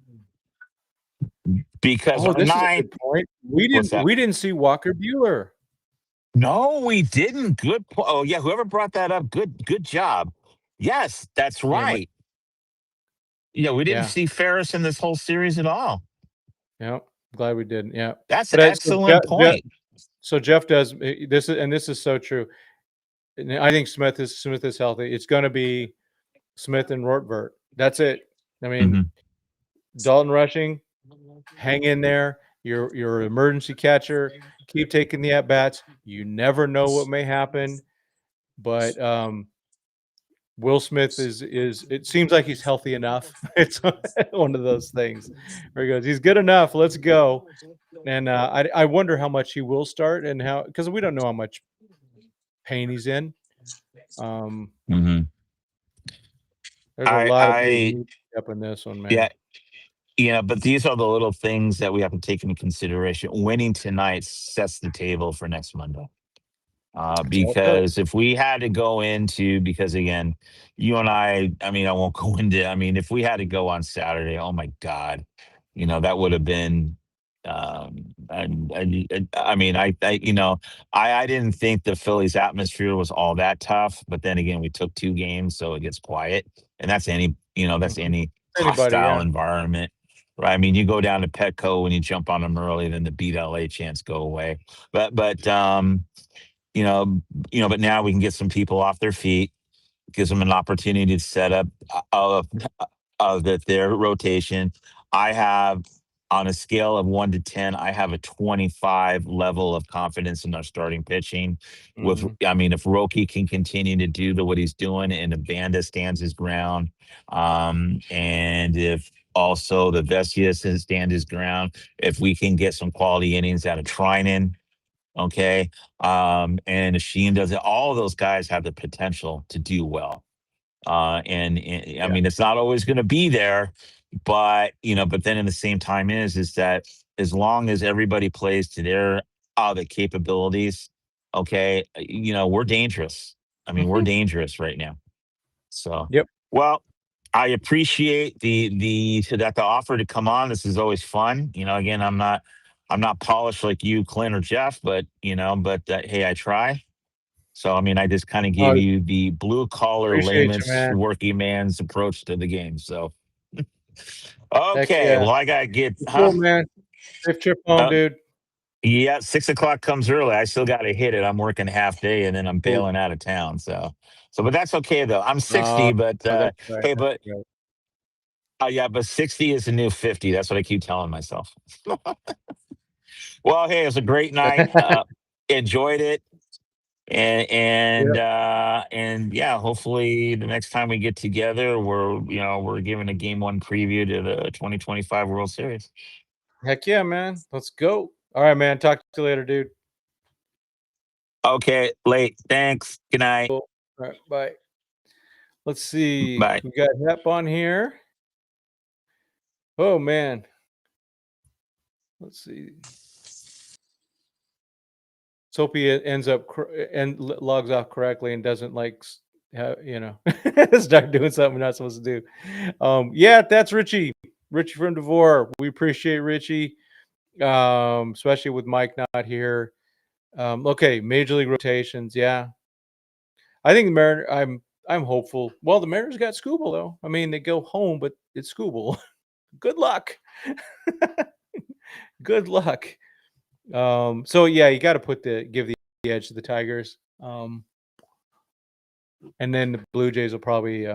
because Oh, our this is a nine. good point. We What's that? didn't see Walker Buehler. No, we didn't. Oh, yeah. Whoever brought that up, good job. Yes, that's Yeah, right. Yeah, we didn't yeah, see Ferris in this whole series at all. yeah. Glad we didn't. Yeah, That's an but excellent point. so Jeff does this is so true. And I think Smith is healthy. It's going to be Smith and Rortvert. That's it. I mean, Mhm. Dalton rushing, hang in there. You're an emergency catcher. Keep taking the at bats. You never know what may happen, but Will Smith is it seems like he's healthy enough. It's one of those things where he goes, he's good enough. Let's go. And I wonder how much he will start and how, because we don't know how much pain he's in. Mhm. There's a lot of I movement up in this one, yeah, man. yeah, but these are the little things that we have to take into consideration. Winning tonight sets the table for next Monday. That's all it does. Because if we had to go into, because again, you and I mean, I won't go into, I mean, if we had to go on Saturday, oh my God, that would have been, I mean, I didn't think the Phillies atmosphere was all that tough, but then again, we took 2 games, so it gets quiet. And that's Mhm. any Anybody, hostile yeah. environment, right? I mean, you go down to Petco and you jump on them early, then the beat LA chants go away. But you know, but now we can get some people off their feet, gives them an opportunity to set up their rotation. I have, on a scale of 1 to 10, I have a 25 level of confidence in our starting pitching. Mhm. I mean, if Roki can continue to do what he's doing, and if Banda stands his ground, and if also the Vesius can stand his ground, if we can get some quality innings out of Trinan, okay, and if Sheen does it, all of those guys have the potential to do well. And I Yeah. mean, it's not always going to be there, but then in the same time is that as long as everybody plays to their the capabilities, okay, we're dangerous. I mean, we're Mhm. dangerous right now. So, Yep. well, I appreciate the offer to come on. This is always fun. Again, I'm not polished like you, Clint or Jeff, but hey, I try. So, I mean, I just kind of give Oh, you the blue collar appreciate you, layman's man. working man's approach to the game. So, Heck okay, yeah. well, I got to get, Cool, man. Safe trip home, uh, dude. yeah, 6 o'clock comes early. I still got to hit it. I'm working half day and then I'm Cool. bailing out of town. But that's okay though. I'm Oh, 60, but, that's right. hey, That's but right. yeah, but 60 is the new 50. That's what I keep telling myself. Well, hey, it was a great night. Enjoyed it. Yep. And yeah, hopefully the next time we get together, we're giving a game 1 preview to the 2025 World Series. Heck yeah, man. Let's go. All right, man. Talk to you later, dude. Okay, late. Thanks. Good night. Cool. All right, bye. Let's see. Bye. We got Hep on here. Oh man. Let's see. Let's hope he ends up and logs off correctly and doesn't start doing something we're not supposed to do. Yeah, that's Richie. Richie from Devore. We appreciate Richie. Especially with Mike not here. Okay, major league rotations. Yeah, I think the Mariners. I'm hopeful. Well, the Mariners got Scooble though. I mean, they go home, but it's Scooble. Good luck. Good luck. So yeah, you got to give the edge to the Tigers. And then the Blue Jays will probably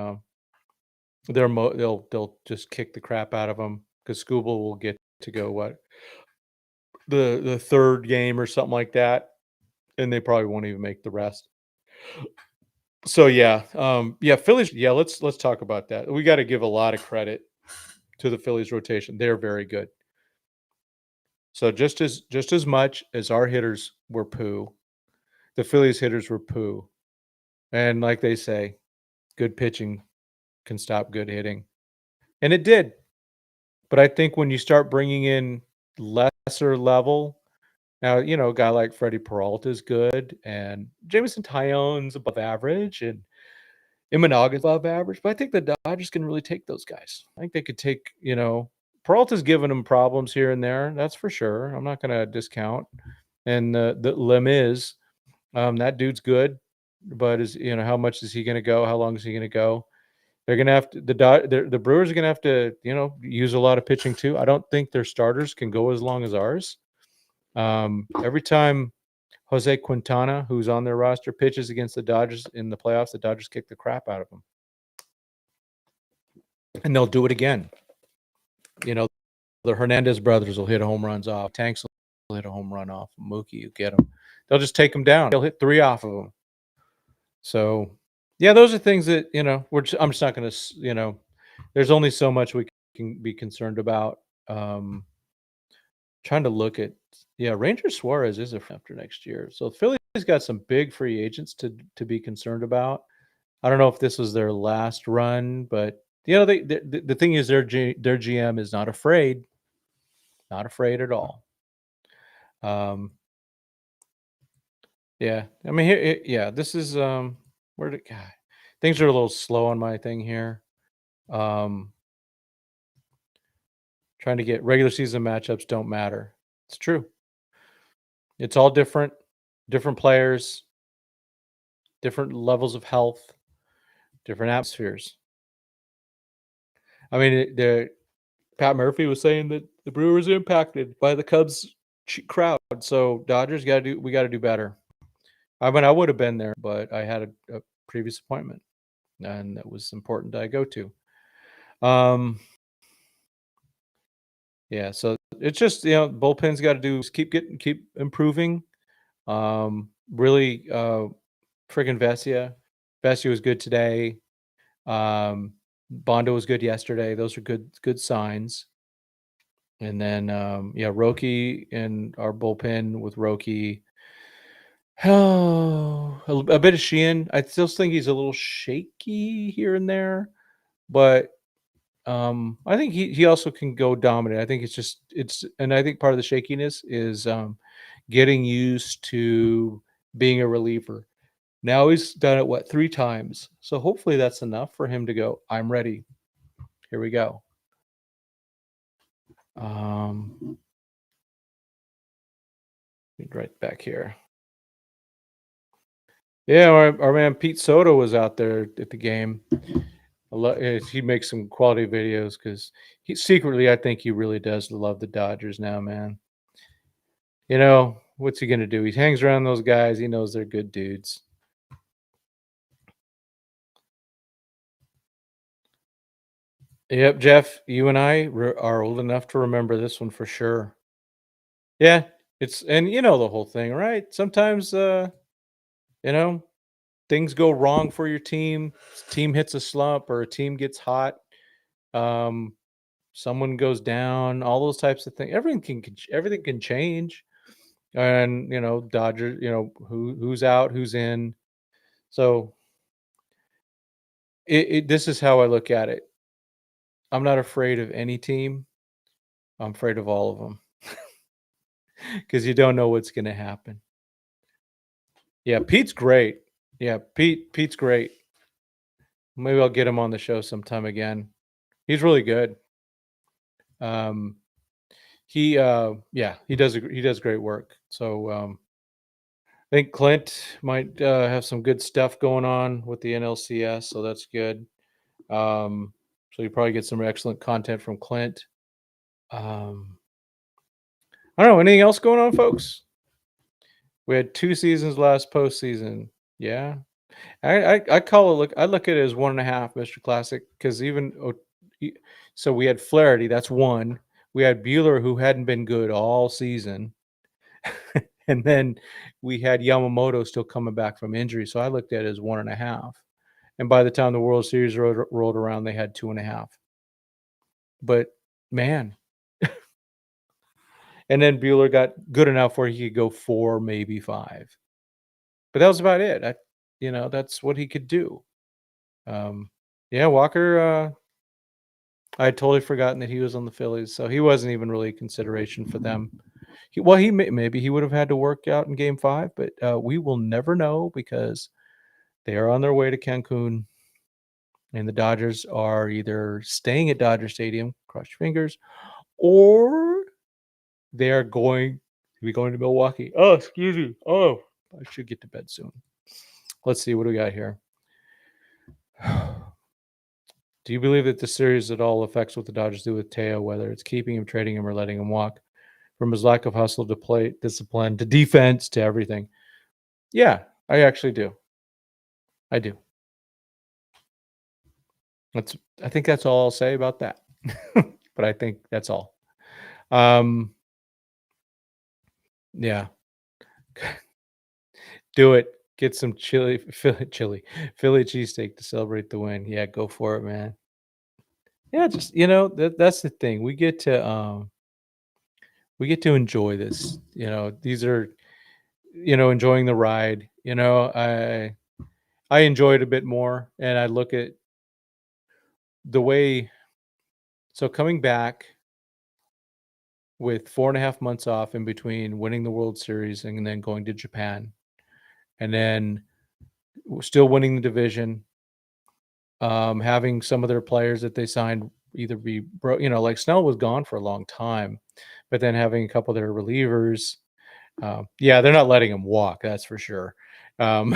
they'll just kick the crap out of them because Scooble will get to go the third game or something like that, and they probably won't even make the rest. So yeah, Phillies. Yeah, let's talk about that. We got to give a lot of credit to the Phillies rotation. They're very good. So just as much as our hitters were poo, the Phillies hitters were poo. And like they say, good pitching can stop good hitting. And it did. But I think when you start bringing in lesser level, now, a guy like Freddie Peralta is good, and Jameson Tyone's above average, and Imanaga's above average. But I think the Dodgers can really take those guys. I think they could take, Peralta's given them problems here and there. That's for sure. I'm not going to discount. And the limb is, that dude's good, but how much is he going to go? How long is he going to go? They're going to have to the Brewers are going to have to use a lot of pitching too. I don't think their starters can go as long as ours. Every time Jose Quintana, who's on their roster, pitches against the Dodgers in the playoffs, the Dodgers kick the crap out of them, and they'll do it again. the Hernandez brothers will hit home runs off. Tanks will hit a home run off. Mookie, you get them. They'll just take them down. They'll hit 3 off of them. So, yeah, those are things that, I'm just not going to, there's only so much we can be concerned about. Trying to look at, Ranger Suarez is after next year. So Philly's got some big free agents to be concerned about. I don't know if this was their last run, but the thing is their GM is not afraid at all. Yeah, I mean this is where did God, things are a little slow on my thing here. Trying to get regular season matchups don't matter. It's true. It's all different players, different levels of health, different atmospheres. I mean, Pat Murphy was saying that the Brewers are impacted by the Cubs crowd, so Dodgers we got to do better. I mean, I would have been there, but I had a previous appointment, and that was important that I go to. Yeah, so it's just bullpen's got to do is keep improving. Really, friggin' Vesia was good today. Bondo was good yesterday. Those are good signs. And then Roki and our bullpen with Roki. Oh, a bit of Sheehan. I still think he's a little shaky here and there, but I think he also can go dominant. I think and I think part of the shakiness is getting used to being a reliever. Now he's done it 3 times, so hopefully that's enough for him to go, I'm ready. Here we go. Right back here. Yeah, our man Pete Soto was out there at the game. He makes some quality videos because secretly, I think he really does love the Dodgers now, man. What's he gonna do? He hangs around those guys. He knows they're good dudes. Yep, Jeff, you and I are old enough to remember this one for sure. Yeah, and the whole thing, right? Sometimes, things go wrong for your team. Team hits a slump or a team gets hot. Someone goes down. All those types of things. Everything can change. And Dodgers. Who's out, who's in. So this is how I look at it. I'm not afraid of any team. I'm afraid of all of them because you don't know what's going to happen. Yeah, Pete's great. Yeah, Pete's great. Maybe I'll get him on the show sometime again. He's really good. He does great work. So I think Clint might have some good stuff going on with the NLCS, so that's good. So you probably get some excellent content from Clint. I don't know. Anything else going on, folks? We had 2 seasons last postseason. Yeah, I call it. I look at it as 1.5, Mr. Classic, because so we had Flaherty. That's 1. We had Buehler, who hadn't been good all season, and then we had Yamamoto still coming back from injury. So I looked at it as 1.5. And by the time the World Series rolled around, they had 2.5. But man, and then Buehler got good enough where he could go 4, maybe 5. But that was about it. That's what he could do. Yeah, Walker. I had totally forgotten that he was on the Phillies, so he wasn't even really a consideration for them. Maybe he would have had to work out in Game 5, but we will never know because they are on their way to Cancun, and the Dodgers are either staying at Dodger Stadium, cross your fingers, or they are going to be going to Milwaukee. Oh, excuse me. Oh, I should get to bed soon. Let's see. What do we got here? Do you believe that the series at all affects what the Dodgers do with Teo, whether it's keeping him, trading him, or letting him walk? From his lack of hustle to play discipline to defense to everything. Yeah, I actually do. I do. I think that's all I'll say about that. But I think that's all. Um, yeah, do it. Get some Philly cheesesteak to celebrate the win. Yeah, go for it, man. Yeah, just that's the thing. We get to enjoy this. These are enjoying the ride. I enjoy it a bit more, and I look at the way. So coming back with 4.5 months off in between winning the World Series and then going to Japan, and then still winning the division, having some of their players that they signed either be broke, like Snell was gone for a long time, but then having a couple of their relievers, yeah, they're not letting him walk, that's for sure. That's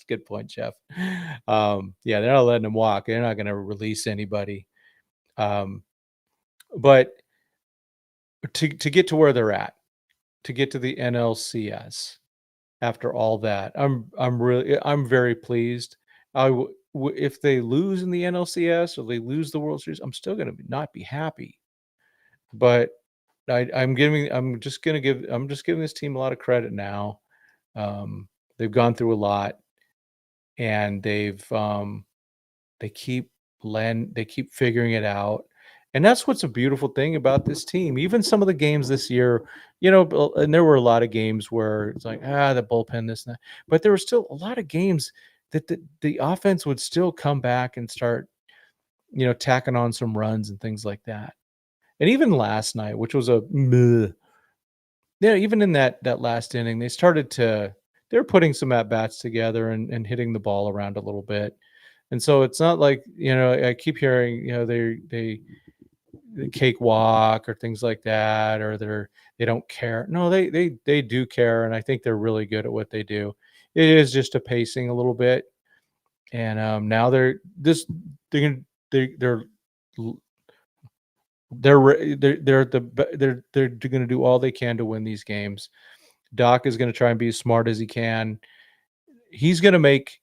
a good point, Jeff. Yeah, they're not letting him walk. They're not going to release anybody. Um, but to get to where they're at, to get to the NLCS after all that, I'm very pleased. If they lose in the NLCS or they lose the World Series, I'm still going to not be happy. But I'm just giving this team a lot of credit now. They've gone through a lot, and they keep figuring it out. And that's what's a beautiful thing about this team. Even some of the games this year, and there were a lot of games where it's like, the bullpen, this and that. But there were still a lot of games that the offense would still come back and start, tacking on some runs and things like that. And even last night, which was a meh, yeah, even in that last inning, they're putting some at bats together and hitting the ball around a little bit. And so it's not like, I keep hearing, they cakewalk or things like that, or they don't care. No, they do care, and I think they're really good at what they do. It is just a pacing a little bit, and now they're gonna they're they're going to do all they can to win these games. Doc is going to try and be as smart as he can. He's going to make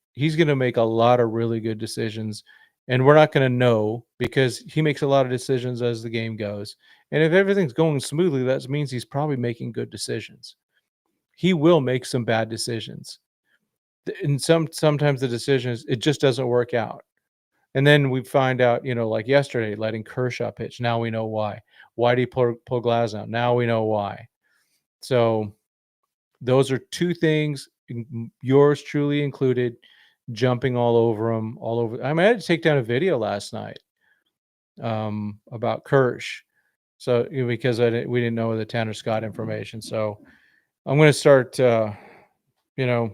a lot of really good decisions, and we're not going to know because he makes a lot of decisions as the game goes. And if everything's going smoothly, that means he's probably making good decisions. He will make some bad decisions. And sometimes the decisions it just doesn't work out. And then we find out, like yesterday, letting Kershaw pitch. Now we know why. Why did he pull Glass out? Now we know why. So those are two things, yours truly included, jumping all over him, all over. I had to take down a video last night about Kirsch. So because we didn't know the Tanner Scott information. So I'm going to start. You know,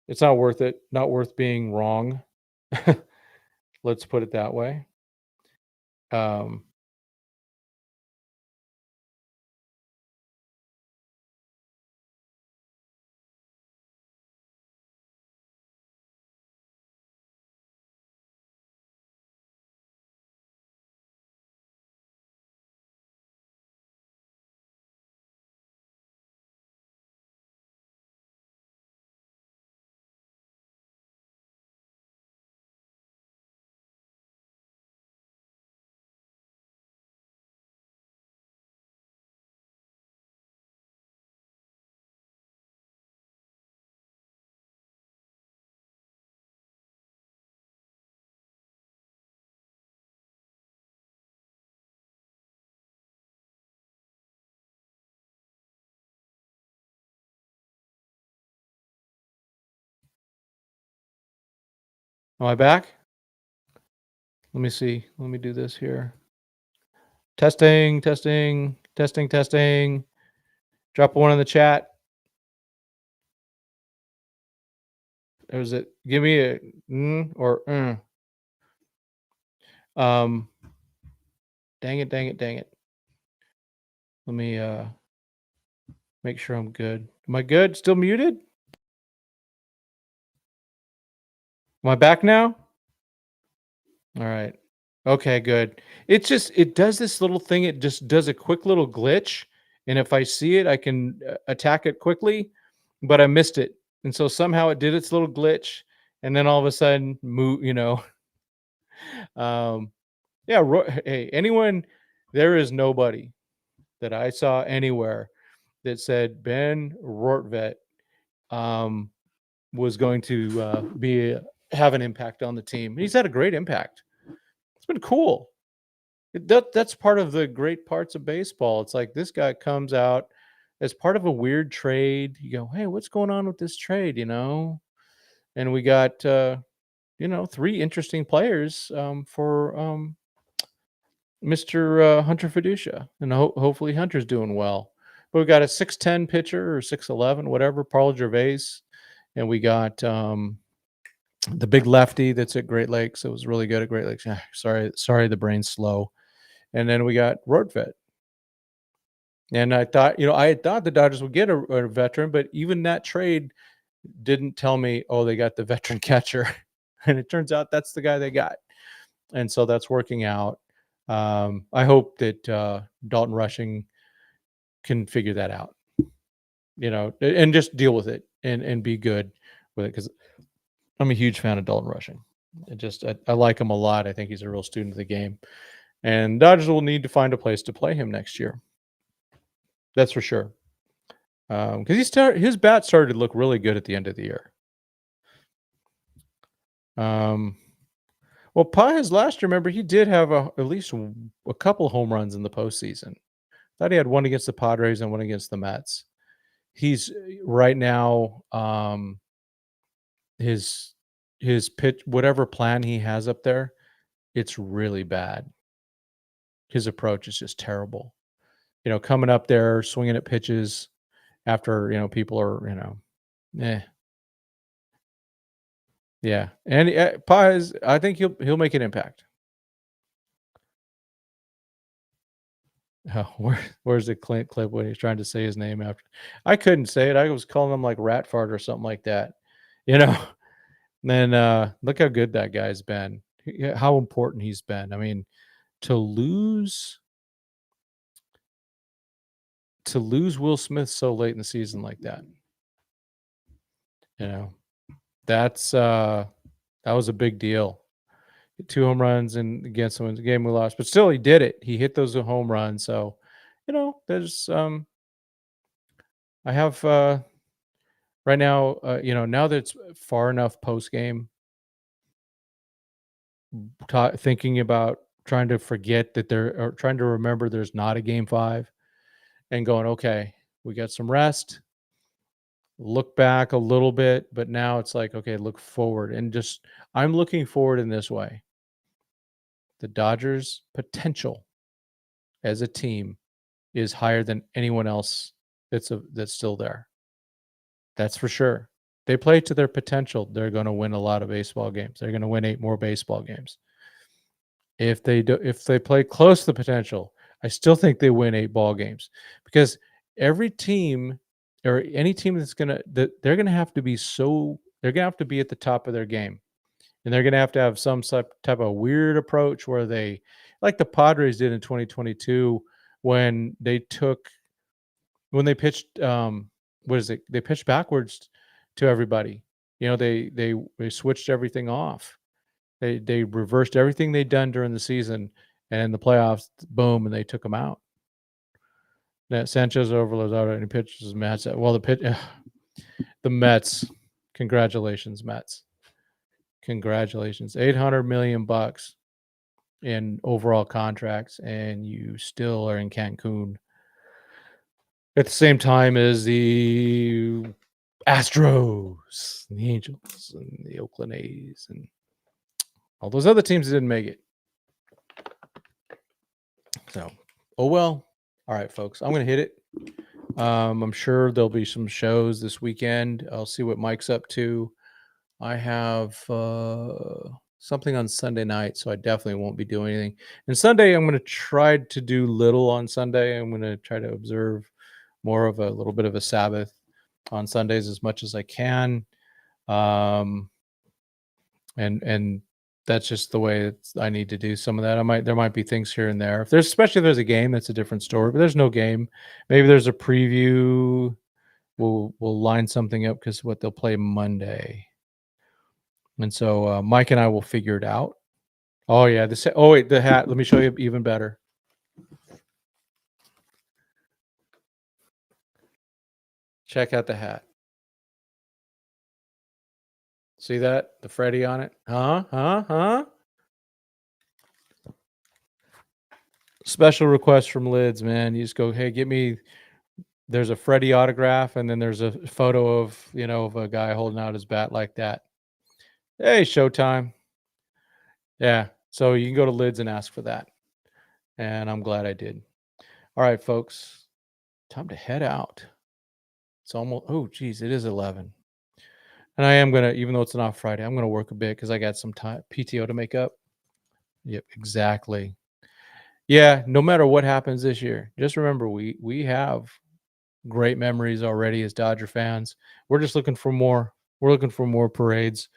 it's not worth it. Not worth being wrong. Let's put it that way. Um, am I back? Let me see. Let me do this here. Testing, testing, testing, testing. Drop one in the chat. Or is it give me a or um dang it, dang it, dang it. Let me make sure I'm good. Am I good? Still muted? Am I back now? All right. Okay, good. It does this little thing. It just does a quick little glitch, and if I see it, I can attack it quickly, but I missed it. And so somehow it did its little glitch, and then all of a sudden move, um yeah, hey, anyone There is nobody that I saw anywhere that said Ben Rortvet was going to have an impact on the team. He's had a great impact. It's been cool. That's part of the great parts of baseball. It's like this guy comes out as part of a weird trade. You go, hey, what's going on with this trade? And we got 3 interesting players for Mr. Hunter Fiducia, and hopefully Hunter's doing well. But we got a 6'10" pitcher or 6'11", whatever, Paul Gervais, and we got the big lefty that's at Great Lakes. It was really good at Great Lakes. Sorry, the brain's slow. And then we got Rortvet. And I thought the Dodgers would get a veteran, but even that trade didn't tell me, they got the veteran catcher. And it turns out that's the guy they got. And so that's working out. I hope that Dalton Rushing can figure that out, and just deal with it and be good with it, because I'm a huge fan of Dalton Rushing. I like him a lot. I think he's a real student of the game. And Dodgers will need to find a place to play him next year. That's for sure. Because his bat started to look really good at the end of the year. Well, Paz last year, remember, he did have at least a couple home runs in the postseason. Thought he had one against the Padres and one against the Mets. He's right now, his pitch, whatever plan he has up there, it's really bad. His approach is just terrible. Coming up there, swinging at pitches after, people are, Yeah. And Paz, I think he'll make an impact. Oh, where's the clip when he's trying to say his name after? I couldn't say it. I was calling him like rat fart or something like that. Then look how good that guy's been. How important he's been. I mean, to lose Will Smith so late in the season like that. That's that was a big deal. 2 home runs and against someone's game we lost, but still he did it. He hit those home runs. So, there's I have right now, now that it's far enough post game, thinking about trying to forget that or trying to remember there's not a game 5 and going, okay, we got some rest, look back a little bit, but now it's like, okay, look forward. And I'm looking forward in this way. The Dodgers' potential as a team is higher than anyone else that's still there. That's for sure. They play to their potential. They're going to win a lot of baseball games. They're going to win 8 more baseball games. If they play close to the potential, I still think they win 8 ball games, because every team or any team they're going to have to be at the top of their game. And they're going to have some type of weird approach where they, like the Padres did in 2022, when they pitched, they pitched backwards to everybody. They switched everything off. They reversed everything they'd done during the season, and in the playoffs, boom, and they took them out. That Sanchez over Lozada, and he pitches Mets. Well, the Mets. Congratulations, Mets. Congratulations. $800 million in overall contracts, and you still are in Cancun at the same time as the Astros, and the Angels, and the Oakland A's, and all those other teams that didn't make it. So, oh well. All right, folks, I'm going to hit it. I'm sure there'll be some shows this weekend. I'll see what Mike's up to. I have something on Sunday night, so I definitely won't be doing anything. And Sunday, I'm going to try to do little on Sunday. I'm going to try to observe more of a little bit of a Sabbath on Sundays as much as I can. And that's just the way I need to do some of that. There might be things here and there. Especially if there's a game, that's a different story. But there's no game. Maybe there's a preview. We'll line something up because they'll play Monday. And so Mike and I will figure it out. Oh yeah, the hat. Let me show you even better. Check out the hat. See that? The Freddie on it? Huh? Special request from Lids, man. You just go, hey, get me. There's a Freddie autograph, and then there's a photo of, of a guy holding out his bat like that. Hey, Showtime. Yeah. So you can go to Lids and ask for that. And I'm glad I did. All right, folks. Time to head out. It's almost, oh, geez, it is 11. And I am going to, even though it's an off Friday, I'm going to work a bit because I got some time PTO to make up. Yep, exactly. Yeah, no matter what happens this year, just remember we have great memories already as Dodger fans. We're just looking for more. We're looking for more parades.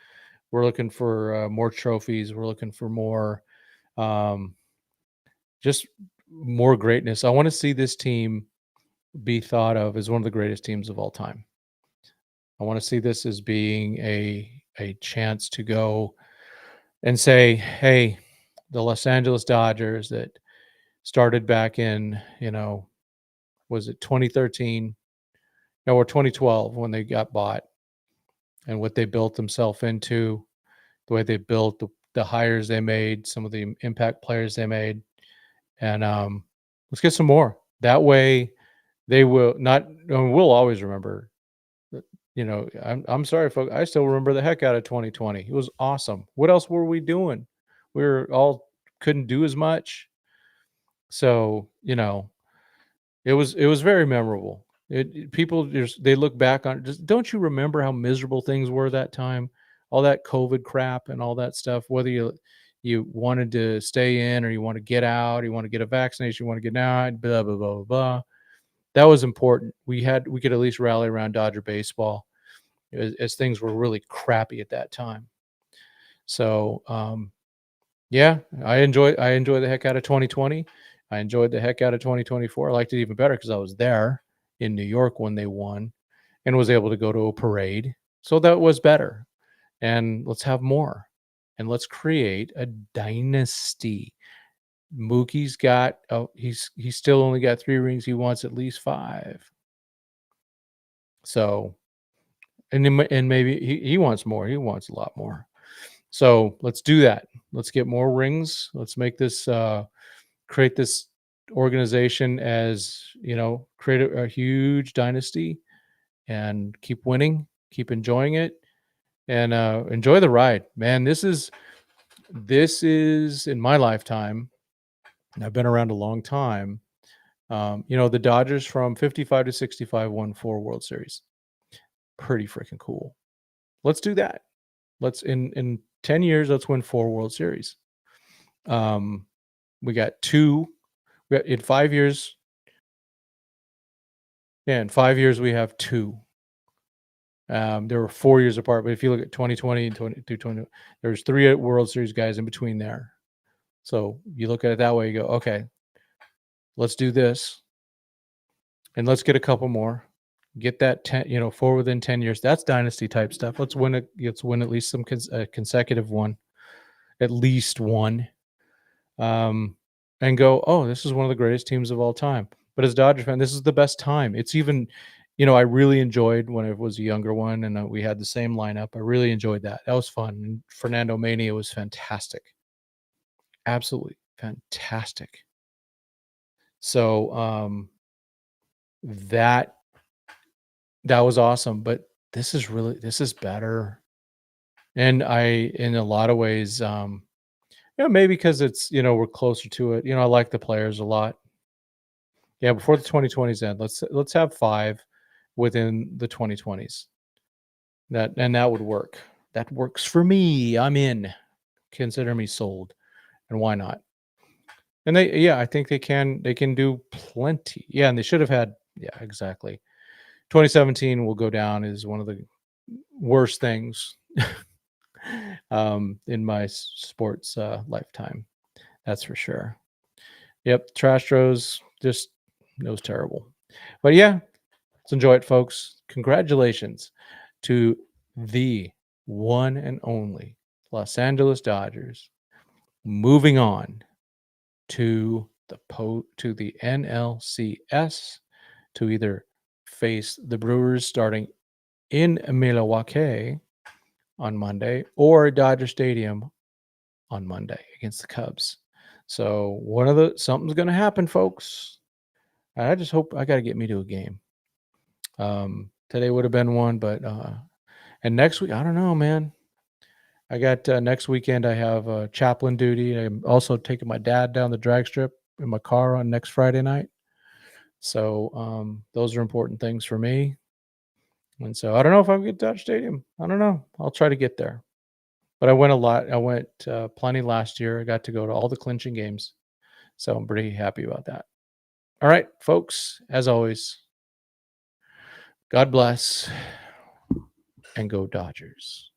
We're looking for more trophies. We're looking for more, um, just more greatness. I want to see this team be thought of as one of the greatest teams of all time. I want to see this as being a chance to go and say, hey, the Los Angeles Dodgers that started back in, was it 2013? No, or 2012 when they got bought, and what they built themselves into, the way they built the hires they made, some of the impact players they made. And let's get some more. That way they will not, we'll always remember that, I'm sorry, folks. I still remember the heck out of 2020. It was awesome. What else were we doing? We were all couldn't do as much. So, it was very memorable. People just they look back on it. Just don't you remember how miserable things were that time? All that COVID crap and all that stuff. Whether you wanted to stay in or you want to get out, you want to get a vaccination, you want to get out, blah blah blah blah blah. That was important. We could at least rally around Dodger baseball as things were really crappy at that time. So yeah, I enjoy the heck out of 2020. I enjoyed the heck out of 2024. I liked it even better because I was there in New York when they won and was able to go to a parade. So that was better. And let's have more. And let's create a dynasty. Mookie's got he's still only got 3 rings. He wants at least 5. So and maybe he wants more. He wants a lot more. So let's do that. Let's get more rings. Let's make this create this organization as create a huge dynasty and keep winning, keep enjoying it, and enjoy the ride, man. This is in my lifetime, and I've been around a long time. The Dodgers from 55 to 65 won 4 World Series. Pretty freaking cool. Let's do that. Let's in 10 years, let's win 4 World Series. We got 2. In 5 years. Yeah, in 5 years we have 2. There were 4 years apart, but if you look at 2020 and 2020, there's 3 World Series guys in between there. So you look at it that way, you go, okay, let's do this, and let's get a couple more. Get that 10, 4 within 10 years. That's dynasty type stuff. Let's win it. Let's win at least some consecutive one, at least one, and go. Oh, this is one of the greatest teams of all time. But as a Dodger fan, this is the best time. It's even, I really enjoyed when it was a younger one and we had the same lineup. I really enjoyed that. That was fun. And Fernando Mania was fantastic. Absolutely fantastic. So that was awesome. But this is better. And in a lot of ways, maybe because it's, we're closer to it. I like the players a lot. Yeah, before the 2020s end, let's have 5 within the 2020s. That would work. That works for me. I'm in. Consider me sold. And why not? And I think they can do plenty. Yeah, and they should have had, yeah, exactly. 2017 will go down as one of the worst things in my sports lifetime. That's for sure. Yep, Trash Tros just, it was terrible. But yeah, let's enjoy it, folks. Congratulations to the one and only Los Angeles Dodgers moving on to the NLCS, to either face the Brewers starting in Milwaukee on Monday or Dodger Stadium on Monday against the Cubs. So something's going to happen, folks. I just hope I got to get me to a game. Today would have been one, but and next week, I don't know, man. I got next weekend. I have chaplain duty. I'm also taking my dad down the drag strip in my car on next Friday night. So those are important things for me. And so I don't know if I'll get to Dodger Stadium. I don't know. I'll try to get there. But I went a lot. I went plenty last year. I got to go to all the clinching games. So I'm pretty happy about that. All right, folks, as always, God bless and go Dodgers.